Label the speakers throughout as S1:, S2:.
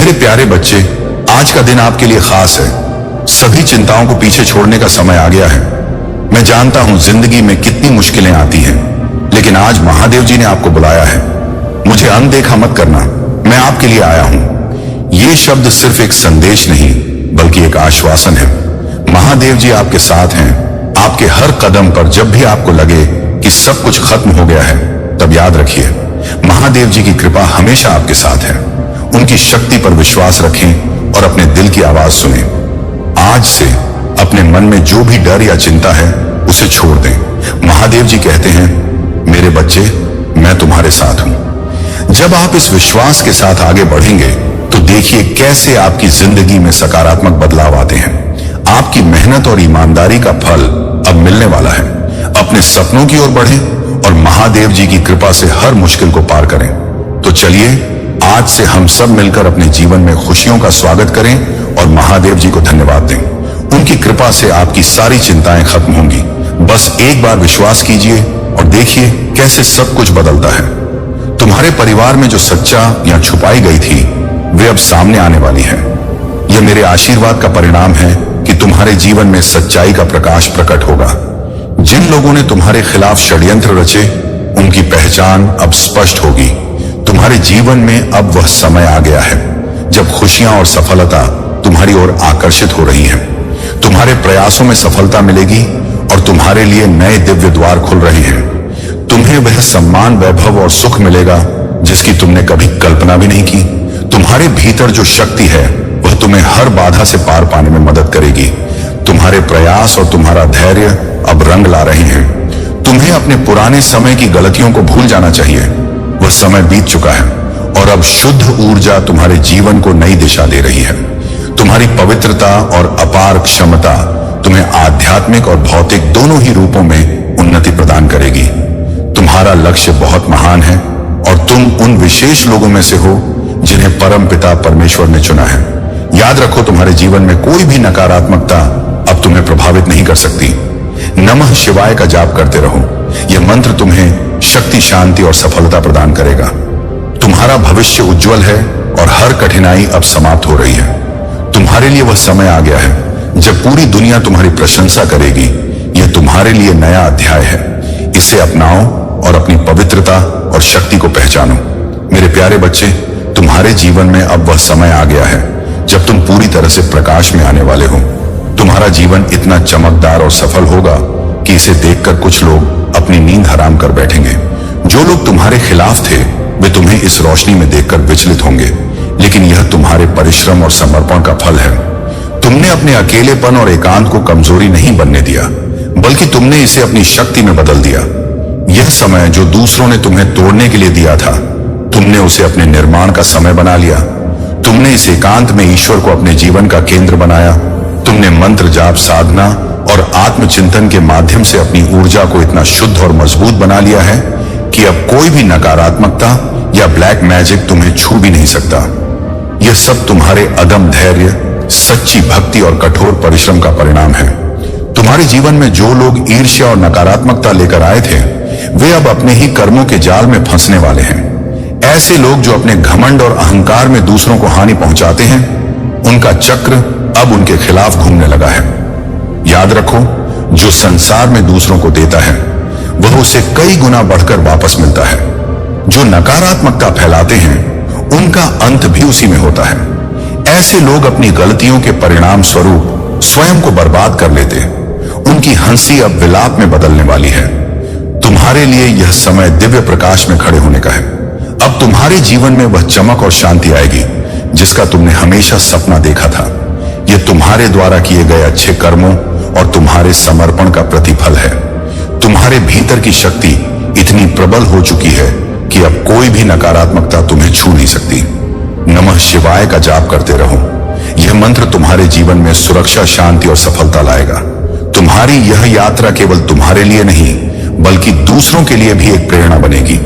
S1: मेरे प्यारे बच्चे, आज का दिन आपके लिए खास है। सभी चिंताओं को पीछे छोड़ने का समय आ गया है। मैं जानता हूं जिंदगी में कितनी मुश्किलें आती हैं, लेकिन आज महादेव जी ने आपको बुलाया है। मुझे अनदेखा मत करना, मैं आपके लिए आया हूं। ये शब्द सिर्फ एक संदेश नहीं, बल्कि एक आश्वासन है। महादेव जी आपके साथ हैं। आपके हर कदम पर जब भी आपको लगे कि सब कुछ खत्म हो गया है, तब याद रखिए, महादेव जी की कृपा हमेशा आपके साथ है। उनकी शक्ति पर विश्वास रखें और अपने दिल की आवाज सुनें। आज से अपने मन में जो भी डर या चिंता है, उसे छोड़ दें। महादेव जी कहते हैं, मेरे बच्चे, मैं तुम्हारे साथ हूं। जब आप इस विश्वास के साथ आगे बढ़ेंगे, तो देखिए कैसे आपकी जिंदगी में सकारात्मक बदलाव आते हैं। आपकी मेहनत और ईमानदारी का फल अब मिलने वाला है। अपने सपनों की ओर बढ़ें और महादेव जी की कृपा से हर मुश्किल को पार करें। तो चलिए, आज से हम सब मिलकर अपने जीवन में खुशियों का स्वागत करें और महादेव जी को धन्यवाद दें। उनकी कृपा से आपकी सारी चिंताएं खत्म होंगी। बस एक बार विश्वास कीजिए और देखिए कैसे सब कुछ बदलता है। तुम्हारे परिवार में जो सच्चा या छुपाई गई थी, वे अब सामने आने वाली है। यह मेरे आशीर्वाद का परिणाम है कि तुम्हारे जीवन में सच्चाई का प्रकाश प्रकट होगा। जिन लोगों ने तुम्हारे खिलाफ षड्यंत्र रचे, उनकी पहचान अब स्पष्ट होगी। तुम्हारे जीवन में अब वह समय आ गया है जब खुशियां और सफलता तुम्हारी ओर आकर्षित हो रही हैं। तुम्हारे प्रयासों में सफलता मिलेगी और तुम्हारे लिए नए दिव्य द्वार खुल रहे हैं। तुम्हें वह सम्मान, वैभव और सुख मिलेगा जिसकी तुमने कभी कल्पना भी नहीं की। तुम्हारे भीतर जो शक्ति है, वह तुम्हें हर बाधा से पार पाने में मदद करेगी। तुम्हारे प्रयास और तुम्हारा धैर्य अब रंग ला रहे हैं। तुम्हें अपने पुराने समय की गलतियों को भूल जाना चाहिए। वह समय बीत चुका है और अब शुद्ध ऊर्जा तुम्हारे जीवन को नई दिशा दे रही है। तुम्हारी पवित्रता और अपार क्षमता तुम्हें आध्यात्मिक और भौतिक दोनों ही रूपों में उन्नति प्रदान करेगी। तुम्हारा लक्ष्य बहुत महान है और तुम उन विशेष लोगों में से हो जिन्हें परम पिता परमेश्वर ने चुना है। याद रखो, तुम्हारे जीवन में कोई भी नकारात्मकता अब तुम्हें प्रभावित नहीं कर सकती। नमः शिवाय का जाप करते रहो। यह मंत्र तुम्हें शक्ति, शांति और सफलता प्रदान करेगा। तुम्हारा भविष्य उज्जवल है और हर कठिनाई अब समाप्त हो रही है। तुम्हारे लिए वह समय आ गया है जब पूरी दुनिया तुम्हारी प्रशंसा करेगी। यह तुम्हारे लिए नया अध्याय है। इसे अपनाओ और अपनी पवित्रता और शक्ति को पहचानो। मेरे प्यारे बच्चे, तुम्हारे जीवन में अब वह समय आ गया है जब तुम पूरी तरह से प्रकाश में आने वाले हो। तुम्हारा जीवन इतना चमकदार और सफल होगा कि इसे देखकर कुछ लोग अपनी नींद हराम कर बैठेंगे। जो लोग तुम्हारे खिलाफ थे, वे तुम्हें इस रोशनी में देखकर विचलित होंगे, लेकिन यह तुम्हारे परिश्रम और समर्पण का फल है। तुमने अपने अकेलेपन और एकांत को कमजोरी नहीं बनने दिया, बल्कि तुमने इसे अपनी शक्ति में बदल दिया। यह समय जो दूसरों ने तुम्हें तोड़ने के लिए दिया था, तुमने उसे अपने निर्माण का समय बना लिया। तुमने इस एकांत में ईश्वर को अपने जीवन का केंद्र बनाया। तुमने मंत्र जाप, साधना और आत्मचिंतन के माध्यम से अपनी ऊर्जा को इतना शुद्ध और मजबूत बना लिया है कि अब कोई भी नकारात्मकता या ब्लैक मैजिक तुम्हें छू भी नहीं सकता। यह सब तुम्हारे अदम्य धैर्य, सच्ची भक्ति और कठोर परिश्रम का परिणाम है। तुम्हारे जीवन में जो लोग ईर्ष्या और नकारात्मकता लेकर आए थे, वे अब अपने ही कर्मों के जाल में फंसने वाले हैं। ऐसे लोग जो अपने घमंड और अहंकार में दूसरों को हानि पहुंचाते हैं, उनका चक्र अब उनके खिलाफ घूमने लगा है। याद रखो, जो संसार में दूसरों को देता है, वह उसे कई गुना बढ़कर वापस मिलता है। जो नकारात्मकता फैलाते हैं, उनका अंत भी उसी में होता है। ऐसे लोग अपनी गलतियों के परिणाम स्वरूप स्वयं को बर्बाद कर लेते हैं। उनकी हंसी अब विलाप में बदलने वाली है। तुम्हारे लिए यह समय दिव्य प्रकाश में खड़े होने का है। अब तुम्हारे जीवन में वह चमक और शांति आएगी जिसका तुमने हमेशा सपना देखा था। यह तुम्हारे द्वारा किए गए अच्छे कर्मों और तुम्हारे समर्पण का प्रतिफल है। तुम्हारे भीतर की शक्ति इतनी प्रबल हो चुकी है कि अब कोई भी नकारात्मकता तुम्हें छू नहीं सकती। नमः शिवाय का जाप करते रहो। यह मंत्र तुम्हारे जीवन में सुरक्षा, शांति और सफलता लाएगा। तुम्हारी यह यात्रा केवल तुम्हारे लिए नहीं, बल्कि दूसरों के लिए भी एक प्रेरणा बनेगी।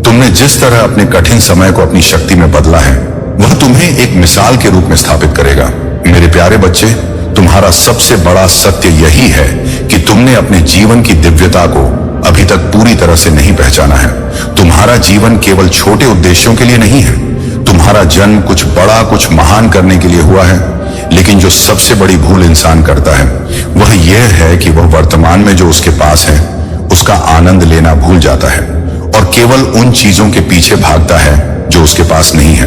S1: तुमने जिस तरह अपने कठिन समय को अपनी शक्ति में बदला है, वह तुम्हें एक मिसाल के रूप में स्थापित करेगा। मेरे प्यारे बच्चे, तुम्हारा सबसे बड़ा सत्य यही है कि तुमने अपने जीवन की दिव्यता को अभी तक पूरी तरह से नहीं पहचाना है। तुम्हारा जीवन केवल छोटे उद्देश्यों के लिए नहीं है, तुम्हारा जन्म कुछ बड़ा, कुछ महान करने के लिए हुआ है, लेकिन जो सबसे बड़ी भूल इंसान करता है वह यह है कि वह वर्तमान में जो उसके पास है उसका आनंद लेना भूल जाता है और केवल उन चीजों के पीछे भागता है जो उसके पास नहीं है।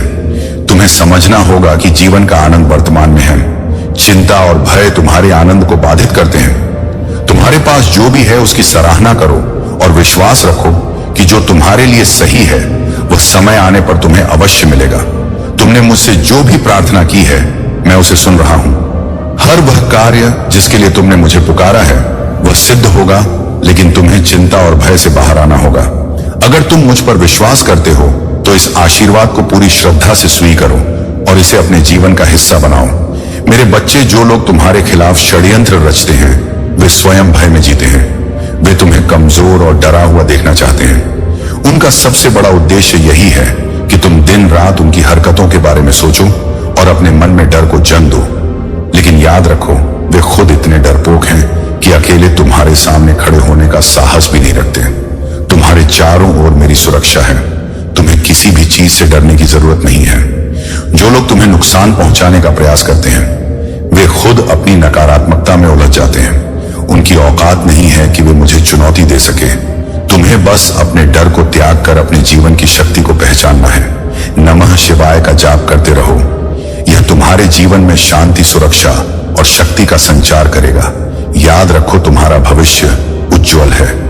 S1: तुम्हें समझना होगा कि जीवन का आनंद वर्तमान में है। चिंता और भय तुम्हारे आनंद को बाधित करते हैं। तुम्हारे पास जो भी है उसकी सराहना करो और विश्वास रखो कि जो तुम्हारे लिए सही है वह समय आने पर तुम्हें अवश्य मिलेगा। तुमने मुझसे जो भी प्रार्थना की है मैं उसे सुन रहा हूं। हर वह कार्य जिसके लिए तुमने मुझे पुकारा है वह सिद्ध होगा, लेकिन तुम्हें चिंता और भय से बाहर आना होगा। अगर तुम मुझ पर विश्वास करते हो तो इस आशीर्वाद को पूरी श्रद्धा से स्वीकारो और इसे अपने जीवन का हिस्सा बनाओ। मेरे बच्चे, जो लोग तुम्हारे खिलाफ षड्यंत्र रचते हैं वे स्वयं भय में जीते हैं। वे तुम्हें कमजोर और डरा हुआ देखना चाहते हैं। उनका सबसे बड़ा उद्देश्य यही है कि तुम दिन रात उनकी हरकतों के बारे में सोचो और अपने मन में डर को जन्म दो। लेकिन याद रखो, वे खुद इतने डरपोक हैं कि अकेले तुम्हारे सामने खड़े होने का साहस भी नहीं रखते। तुम्हारे चारों ओर मेरी सुरक्षा है। तुम्हें किसी भी चीज से डरने की जरूरत नहीं है। जो लोग तुम्हें नुकसान पहुंचाने का प्रयास करते हैं वे खुद अपनी नकारात्मकता में उलझ जाते हैं। उनकी औकात नहीं है कि वे मुझे चुनौती दे सके। तुम्हें बस अपने डर को त्याग कर अपने जीवन की शक्ति को पहचानना है। नमः शिवाय का जाप करते रहो। यह तुम्हारे जीवन में शांति, सुरक्षा और शक्ति का संचार करेगा। याद रखो, तुम्हारा भविष्य उज्जवल है।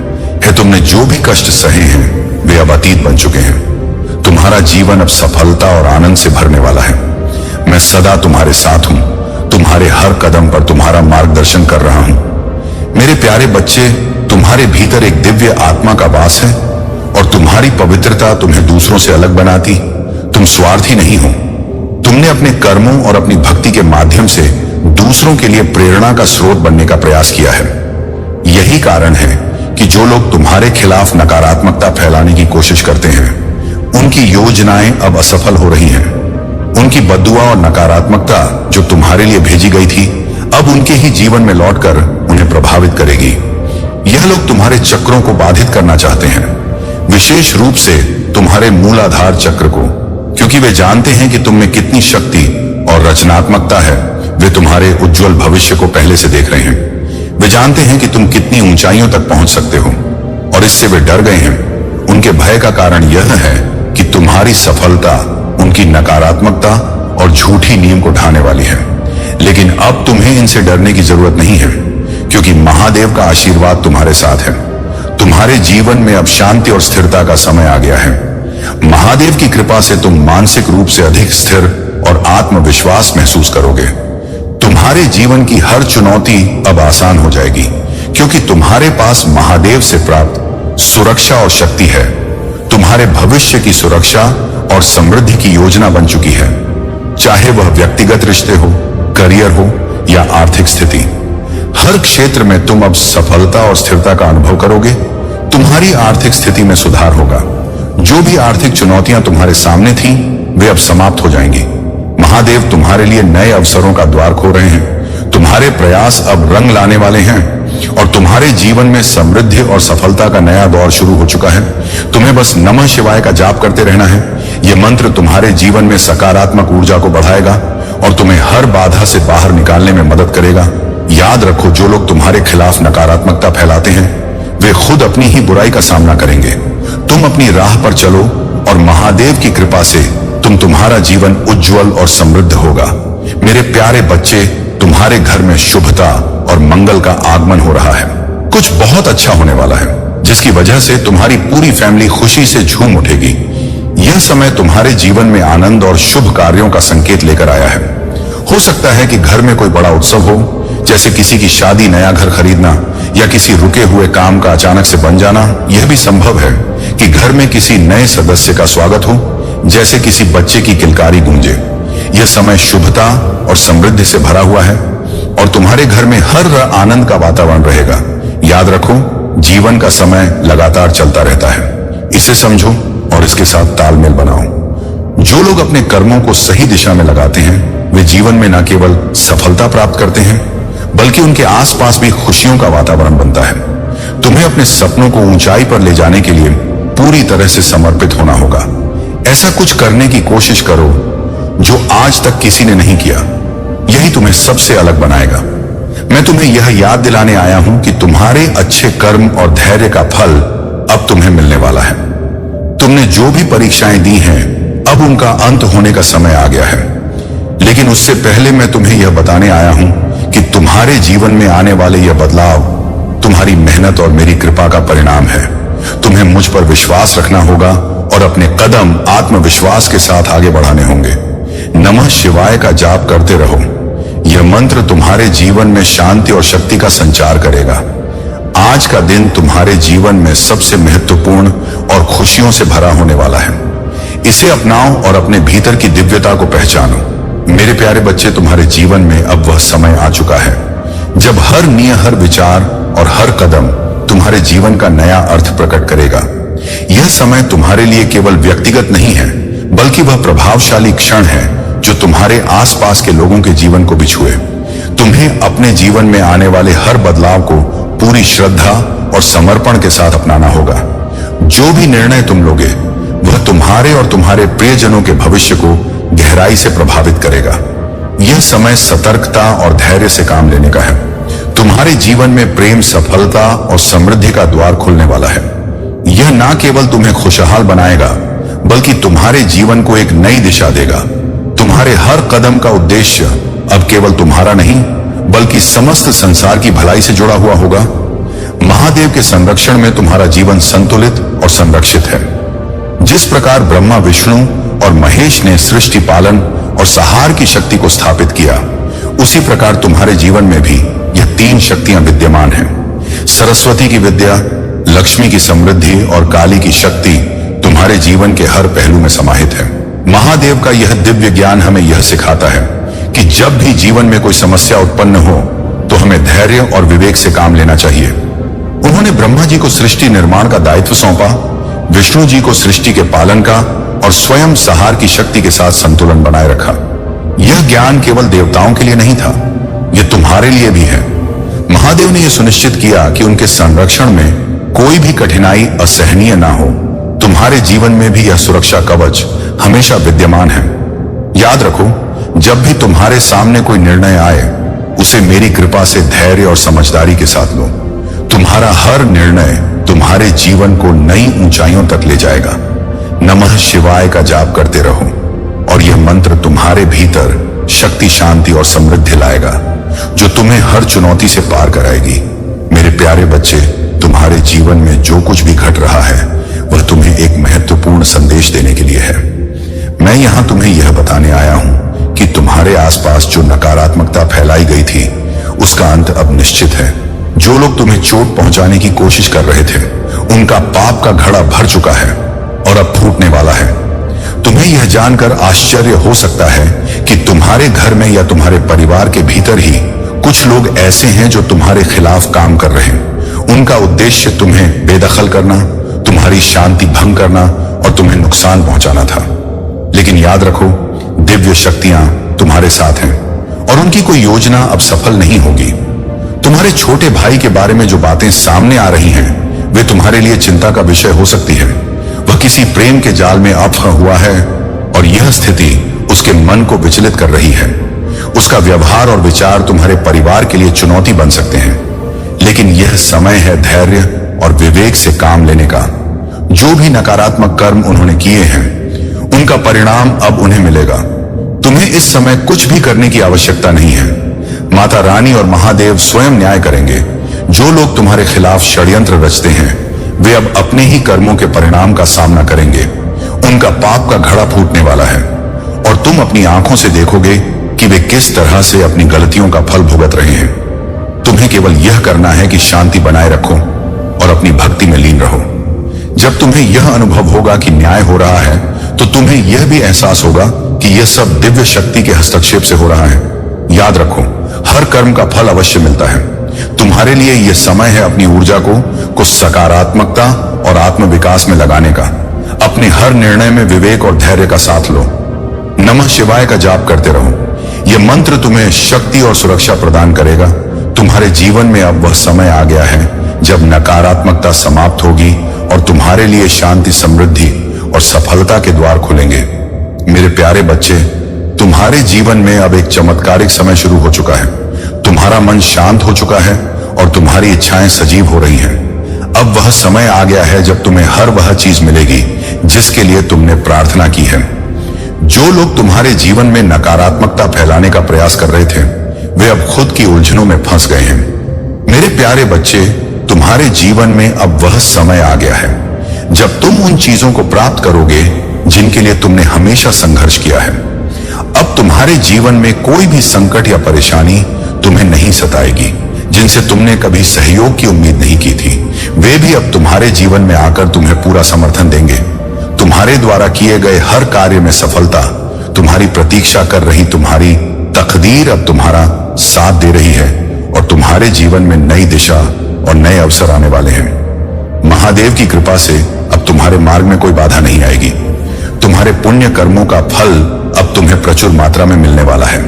S1: तुमने जो भी कष्ट सहे हैं वे अब अतीत बन चुके हैं। तुम्हारा जीवन अब सफलता और आनंद से भरने वाला है। मैं सदा तुम्हारे साथ हूं। तुम्हारे हर कदम पर तुम्हारा मार्गदर्शन कर रहा हूं। मेरे प्यारे बच्चे, तुम्हारे भीतर एक दिव्य आत्मा का वास है और तुम्हारी पवित्रता तुम्हें दूसरों से अलग बनाती। तुम स्वार्थी नहीं हो। तुमने अपने कर्मों और अपनी भक्ति के माध्यम से दूसरों के लिए प्रेरणा का स्रोत बनने का प्रयास किया है। यही कारण है कि जो लोग तुम्हारे खिलाफ नकारात्मकता फैलाने की कोशिश करते हैं उनकी योजनाएं अब असफल हो रही हैं। उनकी बद्दुआ और नकारात्मकता जो तुम्हारे लिए भेजी गई थी अब उनके ही जीवन में लौटकर उन्हें प्रभावित करेगी। यह लोग तुम्हारे चक्रों को बाधित करना चाहते हैं, विशेष रूप से तुम्हारे मूलाधार चक्र को, क्योंकि वे जानते हैं कि तुम में कितनी शक्ति और रचनात्मकता है। वे तुम्हारे उज्जवल भविष्य को पहले से देख रहे हैं। वे जानते हैं कि तुम कितनी ऊंचाइयों तक पहुंच सकते हो और इससे वे डर गए हैं। उनके भय का कारण यह है कि तुम्हारी सफलता उनकी नकारात्मकता और झूठी नींव को ढाने वाली है। लेकिन अब तुम्हें इनसे डरने की जरूरत नहीं है, क्योंकि महादेव का आशीर्वाद तुम्हारे साथ है। तुम्हारे जीवन में अब शांति और स्थिरता का समय आ गया है। महादेव की कृपा से तुम मानसिक रूप से अधिक स्थिर और आत्मविश्वास महसूस करोगे। तुम्हारे जीवन की हर चुनौती अब आसान हो जाएगी, क्योंकि तुम्हारे पास महादेव से प्राप्त सुरक्षा और शक्ति है। तुम्हारे भविष्य की सुरक्षा और समृद्धि की योजना बन चुकी है, चाहे वह व्यक्तिगत रिश्ते हो, करियर हो या आर्थिक स्थिति। हर क्षेत्र में तुम अब सफलता और स्थिरता का अनुभव करोगे। तुम्हारी आर्थिक स्थिति में सुधार होगा। जो भी आर्थिक चुनौतियां तुम्हारे सामने थीं, वे अब समाप्त हो जाएंगी। महादेव तुम्हारे लिए नए अवसरों का द्वार खोल रहे हैं। तुम्हारे प्रयास अब रंग लाने वाले हैं और तुम्हारे जीवन में समृद्धि और सफलता का नया दौर शुरू हो चुका है। तुम्हें बस नमः शिवाय का जाप करते रहना है। यह मंत्र तुम्हारे जीवन में सकारात्मक ऊर्जा को बढ़ाएगा और तुम्हें हर बाधा से बाहर निकालने में मदद करेगा। याद रखो, जो लोग तुम्हारे खिलाफ नकारात्मकता फैलाते हैं वे खुद अपनी ही बुराई का सामना करेंगे। तुम अपनी राह पर चलो और महादेव की कृपा से तुम्हारा जीवन उज्जवल और समृद्ध होगा। मेरे प्यारे बच्चे, तुम्हारे घर में शुभता और मंगल का आगमन हो रहा है। कुछ बहुत अच्छा होने वाला है, जिसकी वजह से तुम्हारी पूरी फैमिली खुशी से झूम उठेगी। यह समय तुम्हारे जीवन में आनंद और शुभ कार्यों का संकेत लेकर आया है। हो सकता है कि घर में कोई बड़ा उत्सव हो, जैसे किसी की शादी, नया घर खरीदना या किसी रुके हुए काम का अचानक से बन जाना। यह भी संभव है कि घर में किसी नए सदस्य का स्वागत हो, जैसे किसी बच्चे की किलकारी गूंजे। यह समय शुभता और समृद्धि से भरा हुआ है और तुम्हारे घर में हर आनंद का वातावरण रहेगा। याद रखो, जीवन का समय लगातार चलता रहता है। इसे समझो और इसके साथ तालमेल बनाओ। जो लोग अपने कर्मों को सही दिशा में लगाते हैं वे जीवन में न केवल सफलता प्राप्त करते हैं बल्कि उनके आसपास भी खुशियों का वातावरण बनता है। तुम्हें अपने सपनों को ऊंचाई पर ले जाने के लिए पूरी तरह से समर्पित होना होगा। ऐसा कुछ करने की कोशिश करो जो आज तक किसी ने नहीं किया। यही तुम्हें सबसे अलग बनाएगा। मैं तुम्हें यह याद दिलाने आया हूं कि तुम्हारे अच्छे कर्म और धैर्य का फल अब तुम्हें मिलने वाला है। तुमने जो भी परीक्षाएं दी हैं, अब उनका अंत होने का समय आ गया है। लेकिन उससे पहले मैं तुम्हें यह बताने आया हूं कि तुम्हारे जीवन में आने वाले यह बदलाव तुम्हारी मेहनत और मेरी कृपा का परिणाम है। तुम्हें मुझ पर विश्वास रखना होगा और अपने कदम आत्मविश्वास के साथ आगे बढ़ाने होंगे। नमः शिवाय का जाप करते रहो। यह मंत्र तुम्हारे जीवन में शांति और शक्ति का संचार करेगा। आज का दिन तुम्हारे जीवन में सबसे महत्वपूर्ण और खुशियों से भरा होने वाला है। इसे अपनाओ और अपने भीतर की दिव्यता को पहचानो। मेरे प्यारे बच्चे, तुम्हारे जीवन में अब वह समय आ चुका है जब हर नियम, हर विचार और हर कदम तुम्हारे जीवन का नया अर्थ प्रकट करेगा। यह समय तुम्हारे लिए केवल व्यक्तिगत नहीं है, बल्कि वह प्रभावशाली क्षण है जो तुम्हारे आसपास के लोगों के जीवन को भी छुए। तुम्हें अपने जीवन में आने वाले हर बदलाव को पूरी श्रद्धा और समर्पण के साथ अपनाना होगा। जो भी निर्णय तुम लोगे वह तुम्हारे और तुम्हारे प्रियजनों के भविष्य को गहराई से प्रभावित करेगा। यह समय सतर्कता और धैर्य से काम लेने का है। तुम्हारे जीवन में प्रेम, सफलता और समृद्धि का द्वार खुलने वाला है। यह ना केवल तुम्हें खुशहाल बनाएगा, बल्कि तुम्हारे जीवन को एक नई दिशा देगा। तुम्हारे हर कदम का उद्देश्य अब केवल तुम्हारा नहीं, बल्कि समस्त संसार की भलाई से जुड़ा हुआ होगा। महादेव के संरक्षण में तुम्हारा जीवन संतुलित और संरक्षित है। जिस प्रकार ब्रह्मा, विष्णु और महेश ने सृष्टि पालन और संहार की शक्ति को स्थापित किया, उसी प्रकार तुम्हारे जीवन में भी यह तीन शक्तियां विद्यमान हैं। सरस्वती की विद्या, लक्ष्मी की समृद्धि और काली की शक्ति तुम्हारे जीवन के हर पहलू में समाहित है। महादेव का यह दिव्य ज्ञान हमें यह सिखाता है कि जब भी जीवन में कोई समस्या उत्पन्न हो तो हमें धैर्य और विवेक से काम लेना चाहिए। उन्होंने ब्रह्मा जी को सृष्टि निर्माण का दायित्व सौंपा, विष्णु जी को सृष्टि के पालन का और स्वयं संहार की शक्ति के साथ संतुलन बनाए रखा। यह ज्ञान केवल देवताओं के लिए नहीं था, यह तुम्हारे लिए भी है। महादेव ने यह सुनिश्चित किया कि उनके संरक्षण में कोई भी कठिनाई असहनीय ना हो। तुम्हारे जीवन में भी यह सुरक्षा कवच हमेशा विद्यमान है। याद रखो, जब भी तुम्हारे सामने कोई निर्णय आए, उसे मेरी कृपा से धैर्य और समझदारी के साथ लो। तुम्हारा हर निर्णय तुम्हारे जीवन को नई ऊंचाइयों तक ले जाएगा। नमः शिवाय का जाप करते रहो और यह मंत्र तुम्हारे भीतर शक्ति, शांति और समृद्धि लाएगा, जो तुम्हें हर चुनौती से पार कराएगी। मेरे प्यारे बच्चे, तुम्हारे जीवन में जो कुछ भी घट रहा है वह तुम्हें एक महत्वपूर्ण संदेश देने के लिए है। मैं यहां तुम्हें यह बताने आया हूं कि तुम्हारे आसपास जो नकारात्मकता फैलाई गई थी, उसका अंत अब निश्चित है। जो लोग तुम्हें चोट पहुंचाने की कोशिश कर रहे थे, उनका पाप का घड़ा भर चुका है और अब फूटने वाला है। तुम्हें यह जानकर आश्चर्य हो सकता है कि तुम्हारे घर में या तुम्हारे परिवार के भीतर ही कुछ लोग ऐसे हैं जो तुम्हारे खिलाफ काम कर रहे हैं। उनका उद्देश्य तुम्हें बेदखल करना, तुम्हारी शांति भंग करना और तुम्हें नुकसान पहुंचाना था। लेकिन याद रखो, दिव्य शक्तियां तुम्हारे साथ हैं और उनकी कोई योजना अब सफल नहीं होगी। तुम्हारे छोटे भाई के बारे में जो बातें सामने आ रही हैं, वे तुम्हारे लिए चिंता का विषय हो सकती है। वह किसी प्रेम के जाल में अफवाह हुआ है और यह स्थिति उसके मन को विचलित कर रही है। उसका व्यवहार और विचार तुम्हारे परिवार के लिए चुनौती बन सकते हैं। लेकिन यह समय है धैर्य और विवेक से काम लेने का। जो भी नकारात्मक कर्म उन्होंने किए हैं, उनका परिणाम अब उन्हें मिलेगा। तुम्हें इस समय कुछ भी करने की आवश्यकता नहीं है। माता रानी और महादेव स्वयं न्याय करेंगे। जो लोग तुम्हारे खिलाफ षड्यंत्र रचते हैं, वे अब अपने ही कर्मों के परिणाम का सामना करेंगे। उनका पाप का घड़ा फूटने वाला है और तुम अपनी आंखों से देखोगे कि वे किस तरह से अपनी गलतियों का फल भुगत रहे हैं। तुम्हें केवल यह करना है कि शांति बनाए रखो और अपनी भक्ति में लीन रहो। जब तुम्हें यह अनुभव होगा कि न्याय हो रहा है, तो तुम्हें यह भी एहसास होगा कि यह सब दिव्य शक्ति के हस्तक्षेप से हो रहा है। याद रखो, हर कर्म का फल अवश्य मिलता है। तुम्हारे लिए यह समय है अपनी ऊर्जा को सकारात्मकता और आत्मविकास में लगाने का। अपने हर निर्णय में विवेक और धैर्य का साथ लो। नमः शिवाय का जाप करते रहो। यह मंत्र तुम्हें शक्ति और सुरक्षा प्रदान करेगा। तुम्हारे जीवन में अब वह समय आ गया है जब नकारात्मकता समाप्त होगी और तुम्हारे लिए शांति, समृद्धि और सफलता के द्वार खुलेंगे। मेरे प्यारे बच्चे, तुम्हारे जीवन में अब एक चमत्कारिक समय शुरू हो चुका है। तुम्हारा मन शांत हो चुका है और तुम्हारी इच्छाएं सजीव हो रही हैं। अब वह समय आ गया है जब तुम्हें हर वह चीज मिलेगी जिसके लिए तुमने प्रार्थना की है। जो लोग तुम्हारे जीवन में नकारात्मकता फैलाने का प्रयास कर रहे थे, वे अब खुद की उलझनों में फंस गए हैं। मेरे प्यारे बच्चे, तुम्हारे जीवन में अब वह समय आ गया है जब तुम उन चीजों को प्राप्त करोगे जिनके लिए तुमने हमेशा संघर्ष किया है। अब तुम्हारे जीवन में कोई भी संकट या परेशानी तुम्हें नहीं सताएगी। जिनसे तुमने कभी सहयोग की उम्मीद नहीं की थी, वे भी अब तुम्हारे जीवन में आकर तुम्हें पूरा समर्थन देंगे। तुम्हारे द्वारा किए गए हर कार्य में सफलता तुम्हारी प्रतीक्षा कर रही तुम्हारी तकदीर अब तुम्हारा साथ दे रही है और तुम्हारे जीवन में नई दिशा और नए अवसर आने वाले हैं। महादेव की कृपा से अब तुम्हारे मार्ग में कोई बाधा नहीं आएगी। तुम्हारे पुण्य कर्मों का फल अब तुम्हें प्रचुर मात्रा में मिलने वाला है।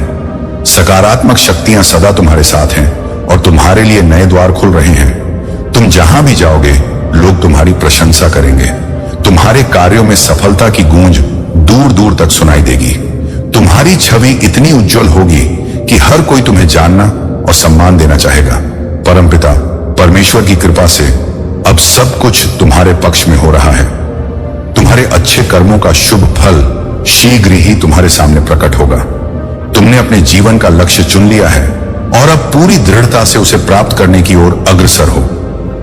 S1: सकारात्मक शक्तियां सदा तुम्हारे साथ हैं और तुम्हारे लिए नए द्वार खुल रहे हैं। तुम जहां भी जाओगे, लोग तुम्हारी प्रशंसा करेंगे। तुम्हारे कार्यों में सफलता की गूंज दूर दूर तक सुनाई देगी। तुम्हारी छवि इतनी उज्जवल होगी कि हर कोई तुम्हें जानना और सम्मान देना चाहेगा। परमपिता परमेश्वर की कृपा से अब सब कुछ तुम्हारे पक्ष में हो रहा है। तुम्हारे अच्छे कर्मों का शुभ फल शीघ्र ही तुम्हारे सामने प्रकट होगा। तुमने अपने जीवन का लक्ष्य चुन लिया है और अब पूरी दृढ़ता से उसे प्राप्त करने की ओर अग्रसर हो।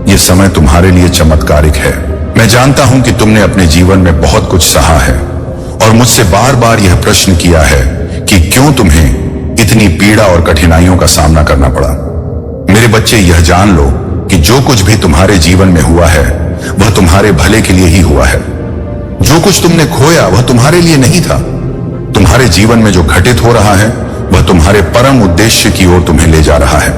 S1: यह समय तुम्हारे लिए चमत्कारिक है। मैं जानता हूं कि तुमने अपने जीवन में बहुत कुछ सहा है और मुझसे बार बार यह प्रश्न किया है कि क्यों तुम्हें इतनी पीड़ा और कठिनाइयों का सामना करना पड़ा। मेरे बच्चे, यह जान लो कि जो कुछ भी तुम्हारे जीवन में हुआ है वह तुम्हारे भले के लिए ही हुआ है। जो कुछ तुमने खोया वह तुम्हारे लिए नहीं था। तुम्हारे जीवन में जो घटित हो रहा है वह तुम्हारे परम उद्देश्य की ओर तुम्हें ले जा रहा है।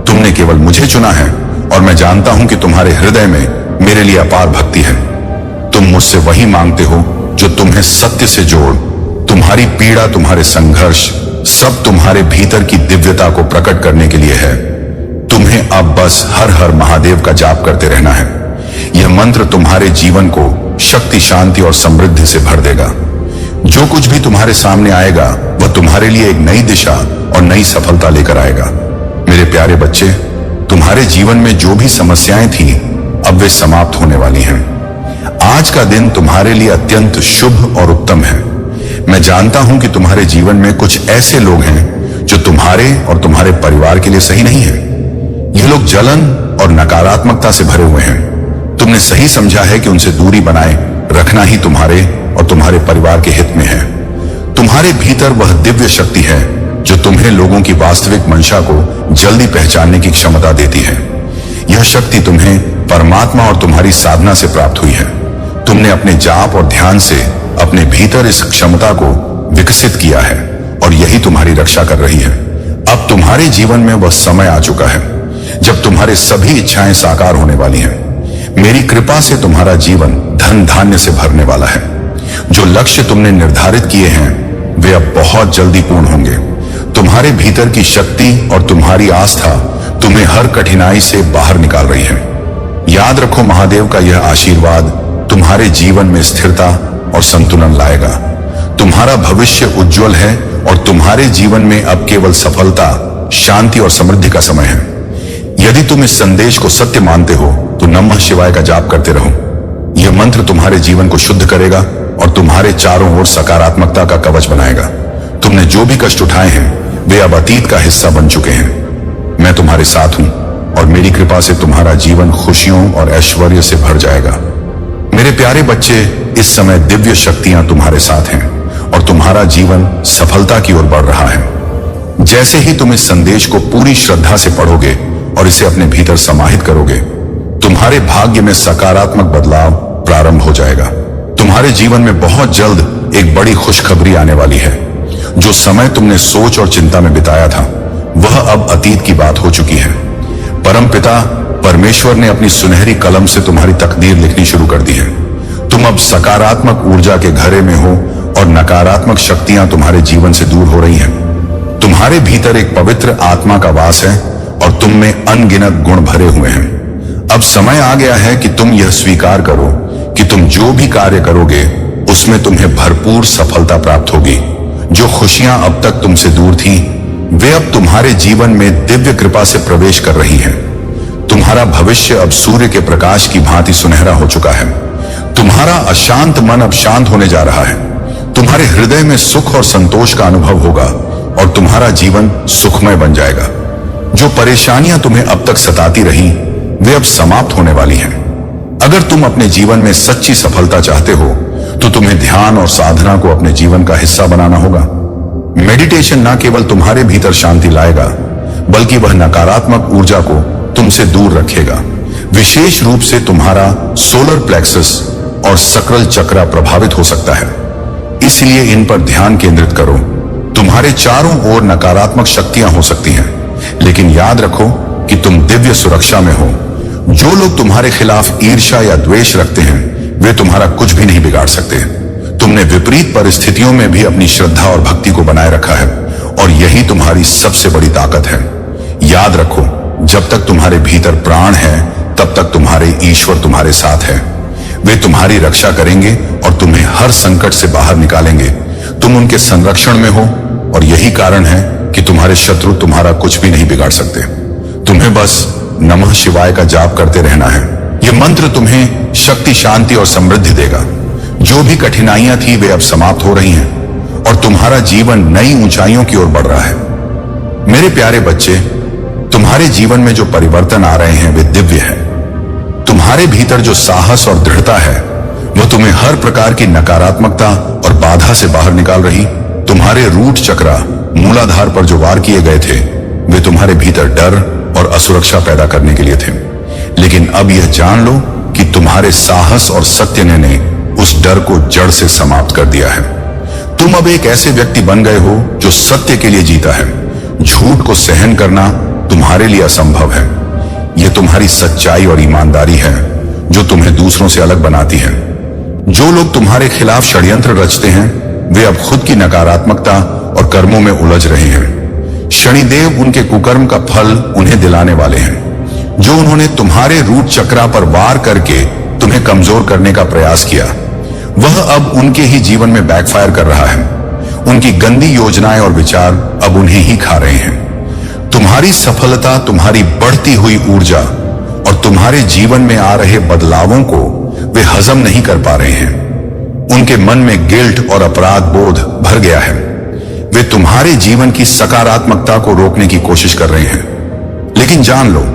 S1: तुमने केवल मुझे चुना है और मैं जानता हूं कि तुम्हारे हृदय में मेरे लिए अपार भक्ति है। तुम मुझसे वही मांगते हो जो तुम्हें सत्य से जोड़। तुम्हारी पीड़ा, तुम्हारे संघर्ष सब तुम्हारे भीतर की दिव्यता को प्रकट करने के लिए है। तुम्हें अब बस हर हर महादेव का जाप करते रहना है। यह मंत्र तुम्हारे जीवन को शक्ति, शांति और समृद्धि से भर देगा। जो कुछ भी तुम्हारे सामने आएगा वह तुम्हारे लिए एक नई दिशा और नई सफलता लेकर आएगा। मेरे प्यारे बच्चे, तुम्हारे जीवन में जो भी समस्याएं थी अब वे समाप्त होने वाली हैं। आज का दिन तुम्हारे लिए अत्यंत शुभ और उत्तम है। मैं जानता हूं कि तुम्हारे जीवन में कुछ ऐसे लोग हैं जो तुम्हारे और तुम्हारे परिवार के लिए सही नहीं है। ये लोग जलन और नकारात्मकता से भरे हुए हैं। तुमने सही समझा है कि उनसे दूरी बनाए रखना ही तुम्हारे और तुम्हारे परिवार के हित में है। तुम्हारे भीतर वह दिव्य शक्ति है जो तुम्हें लोगों की वास्तविक मंशा को जल्दी पहचानने की क्षमता देती है। यह शक्ति तुम्हें परमात्मा और तुम्हारी साधना से प्राप्त हुई है। तुमने अपने जाप और ध्यान से अपने भीतर इस क्षमता को विकसित किया है और यही तुम्हारी रक्षा कर रही है। अब तुम्हारे जीवन में वह समय आ चुका है जब तुम्हारे सभी इच्छाएं साकार होने वाली हैं। मेरी कृपा से तुम्हारा जीवन धन धान्य से भरने वाला है। जो लक्ष्य तुमने निर्धारित किए हैं वे अब बहुत जल्दी पूर्ण होंगे। तुम्हारे भीतर की शक्ति और तुम्हारी आस्था तुम्हें हर कठिनाई से बाहर निकाल रही है। याद रखो, महादेव का यह आशीर्वाद तुम्हारे जीवन में स्थिरता और संतुलन लाएगा। तुम्हारा भविष्य उज्जवल है और तुम्हारे जीवन में अब केवल सफलता, शांति और समृद्धि का समय है। यदि तुम इस संदेश को सत्य मानते हो तो नमः शिवाय का जाप करते रहो। यह मंत्र तुम्हारे जीवन को शुद्ध करेगा और तुम्हारे चारों ओर सकारात्मकता का कवच बनाएगा। तुमने जो भी कष्ट उठाए हैं वे अब अतीत का हिस्सा बन चुके हैं। मैं तुम्हारे साथ हूं और मेरी कृपा से तुम्हारा जीवन खुशियों और ऐश्वर्य से भर जाएगा। मेरे प्यारे बच्चे, इस समय दिव्य शक्तियां तुम्हारे साथ हैं और तुम्हारा जीवन सफलता की ओर बढ़ रहा है। जैसे ही तुम इस संदेश को पूरी श्रद्धा से पढ़ोगे और इसे अपने भीतर समाहित करोगे, तुम्हारे भाग्य में सकारात्मक बदलाव प्रारंभ हो जाएगा। तुम्हारे जीवन में बहुत जल्द एक बड़ी खुशखबरी आने वाली है। जो समय तुमने सोच और चिंता में बिताया था वह अब अतीत की बात हो चुकी है। परमपिता परमेश्वर ने अपनी सुनहरी कलम से तुम्हारी तकदीर लिखनी शुरू कर दी है। तुम अब सकारात्मक ऊर्जा के घरे में हो और नकारात्मक शक्तियां तुम्हारे जीवन से दूर हो रही हैं। तुम्हारे भीतर एक पवित्र आत्मा का वास है और तुम में अनगिनत गुण भरे हुए हैं। अब समय आ गया है कि तुम यह स्वीकार करो कि तुम जो भी कार्य करोगे उसमें तुम्हें भरपूर सफलता प्राप्त होगी। जो खुशियां अब तक तुमसे दूर थीं, वे अब तुम्हारे जीवन में दिव्य कृपा से प्रवेश कर रही हैं। तुम्हारा भविष्य अब सूर्य के प्रकाश की भांति सुनहरा हो चुका है। तुम्हारा अशांत मन अब शांत होने जा रहा है। तुम्हारे हृदय में सुख और संतोष का अनुभव होगा और तुम्हारा जीवन सुखमय बन जाएगा। जो परेशानियां तुम्हें अब तक सताती रही, वे अब समाप्त होने वाली हैं। अगर तुम अपने जीवन में सच्ची सफलता चाहते हो तो तुम्हें ध्यान और साधना को अपने जीवन का हिस्सा बनाना होगा। मेडिटेशन न केवल तुम्हारे भीतर शांति लाएगा, बल्कि वह नकारात्मक ऊर्जा को तुमसे दूर रखेगा। विशेष रूप से तुम्हारा सोलर प्लेक्सस और सकरल चक्र प्रभावित हो सकता है, इसलिए इन पर ध्यान केंद्रित करो। तुम्हारे चारों ओर नकारात्मक शक्तियां हो सकती हैं, लेकिन याद रखो कि तुम दिव्य सुरक्षा में हो। जो लोग तुम्हारे खिलाफ ईर्ष्या या द्वेष रखते हैं, वे तुम्हारा कुछ भी नहीं बिगाड़ सकते। तुमने विपरीत परिस्थितियों में भी अपनी श्रद्धा और भक्ति को बनाए रखा है और यही तुम्हारी सबसे बड़ी ताकत है। याद रखो, जब तक तुम्हारे भीतर प्राण है, तब तक तुम्हारे ईश्वर तुम्हारे साथ है। वे तुम्हारी रक्षा करेंगे और तुम्हें हर संकट से बाहर निकालेंगे। तुम उनके संरक्षण में हो और यही कारण है कि तुम्हारे शत्रु तुम्हारा कुछ भी नहीं बिगाड़ सकते। तुम्हें बस नमः शिवाय का जाप करते रहना है। यह मंत्र तुम्हें शक्ति, शांति और समृद्धि देगा। जो भी कठिनाइयां थी, वे अब समाप्त हो रही हैं और तुम्हारा जीवन नई ऊंचाइयों की ओर बढ़ रहा है। मेरे प्यारे बच्चे, तुम्हारे जीवन में जो परिवर्तन आ रहे हैं, वे दिव्य है। तुम्हारे भीतर जो साहस और दृढ़ता है, वह तुम्हें हर प्रकार की नकारात्मकता और बाधा से बाहर निकाल रही। तुम्हारे रूट चक्र, मूलाधार पर जो वार किए गए थे, वे तुम्हारे भीतर डर और असुरक्षा पैदा करने के लिए थे। लेकिन अब यह जान लो कि तुम्हारे साहस और सत्य ने उस डर को जड़ से समाप्त कर दिया है। तुम अब एक ऐसे व्यक्ति बन गए हो जो सत्य के लिए जीता है। झूठ को सहन करना तुम्हारे लिए असंभव है। यह तुम्हारी सच्चाई और ईमानदारी है जो तुम्हें दूसरों से अलग बनाती है। जो लोग तुम्हारे खिलाफ षड्यंत्र रचते हैं, वे अब खुद की नकारात्मकता और कर्मों में उलझ रहे हैं। शनिदेव उनके कुकर्म का फल उन्हें दिलाने वाले हैं। जो उन्होंने तुम्हारे रूट चक्रा पर वार करके तुम्हें कमजोर करने का प्रयास किया, वह अब उनके ही जीवन में बैकफायर कर रहा है। उनकी गंदी योजनाएं और विचार अब उन्हें ही खा रहे हैं। तुम्हारी सफलता, तुम्हारी बढ़ती हुई ऊर्जा और तुम्हारे जीवन में आ रहे बदलावों को वे हजम नहीं कर पा रहे हैं। उनके मन में गिल्ट और अपराध बोध भर गया है। वे तुम्हारे जीवन की सकारात्मकता को रोकने की कोशिश कर रहे हैं। लेकिन जान लो,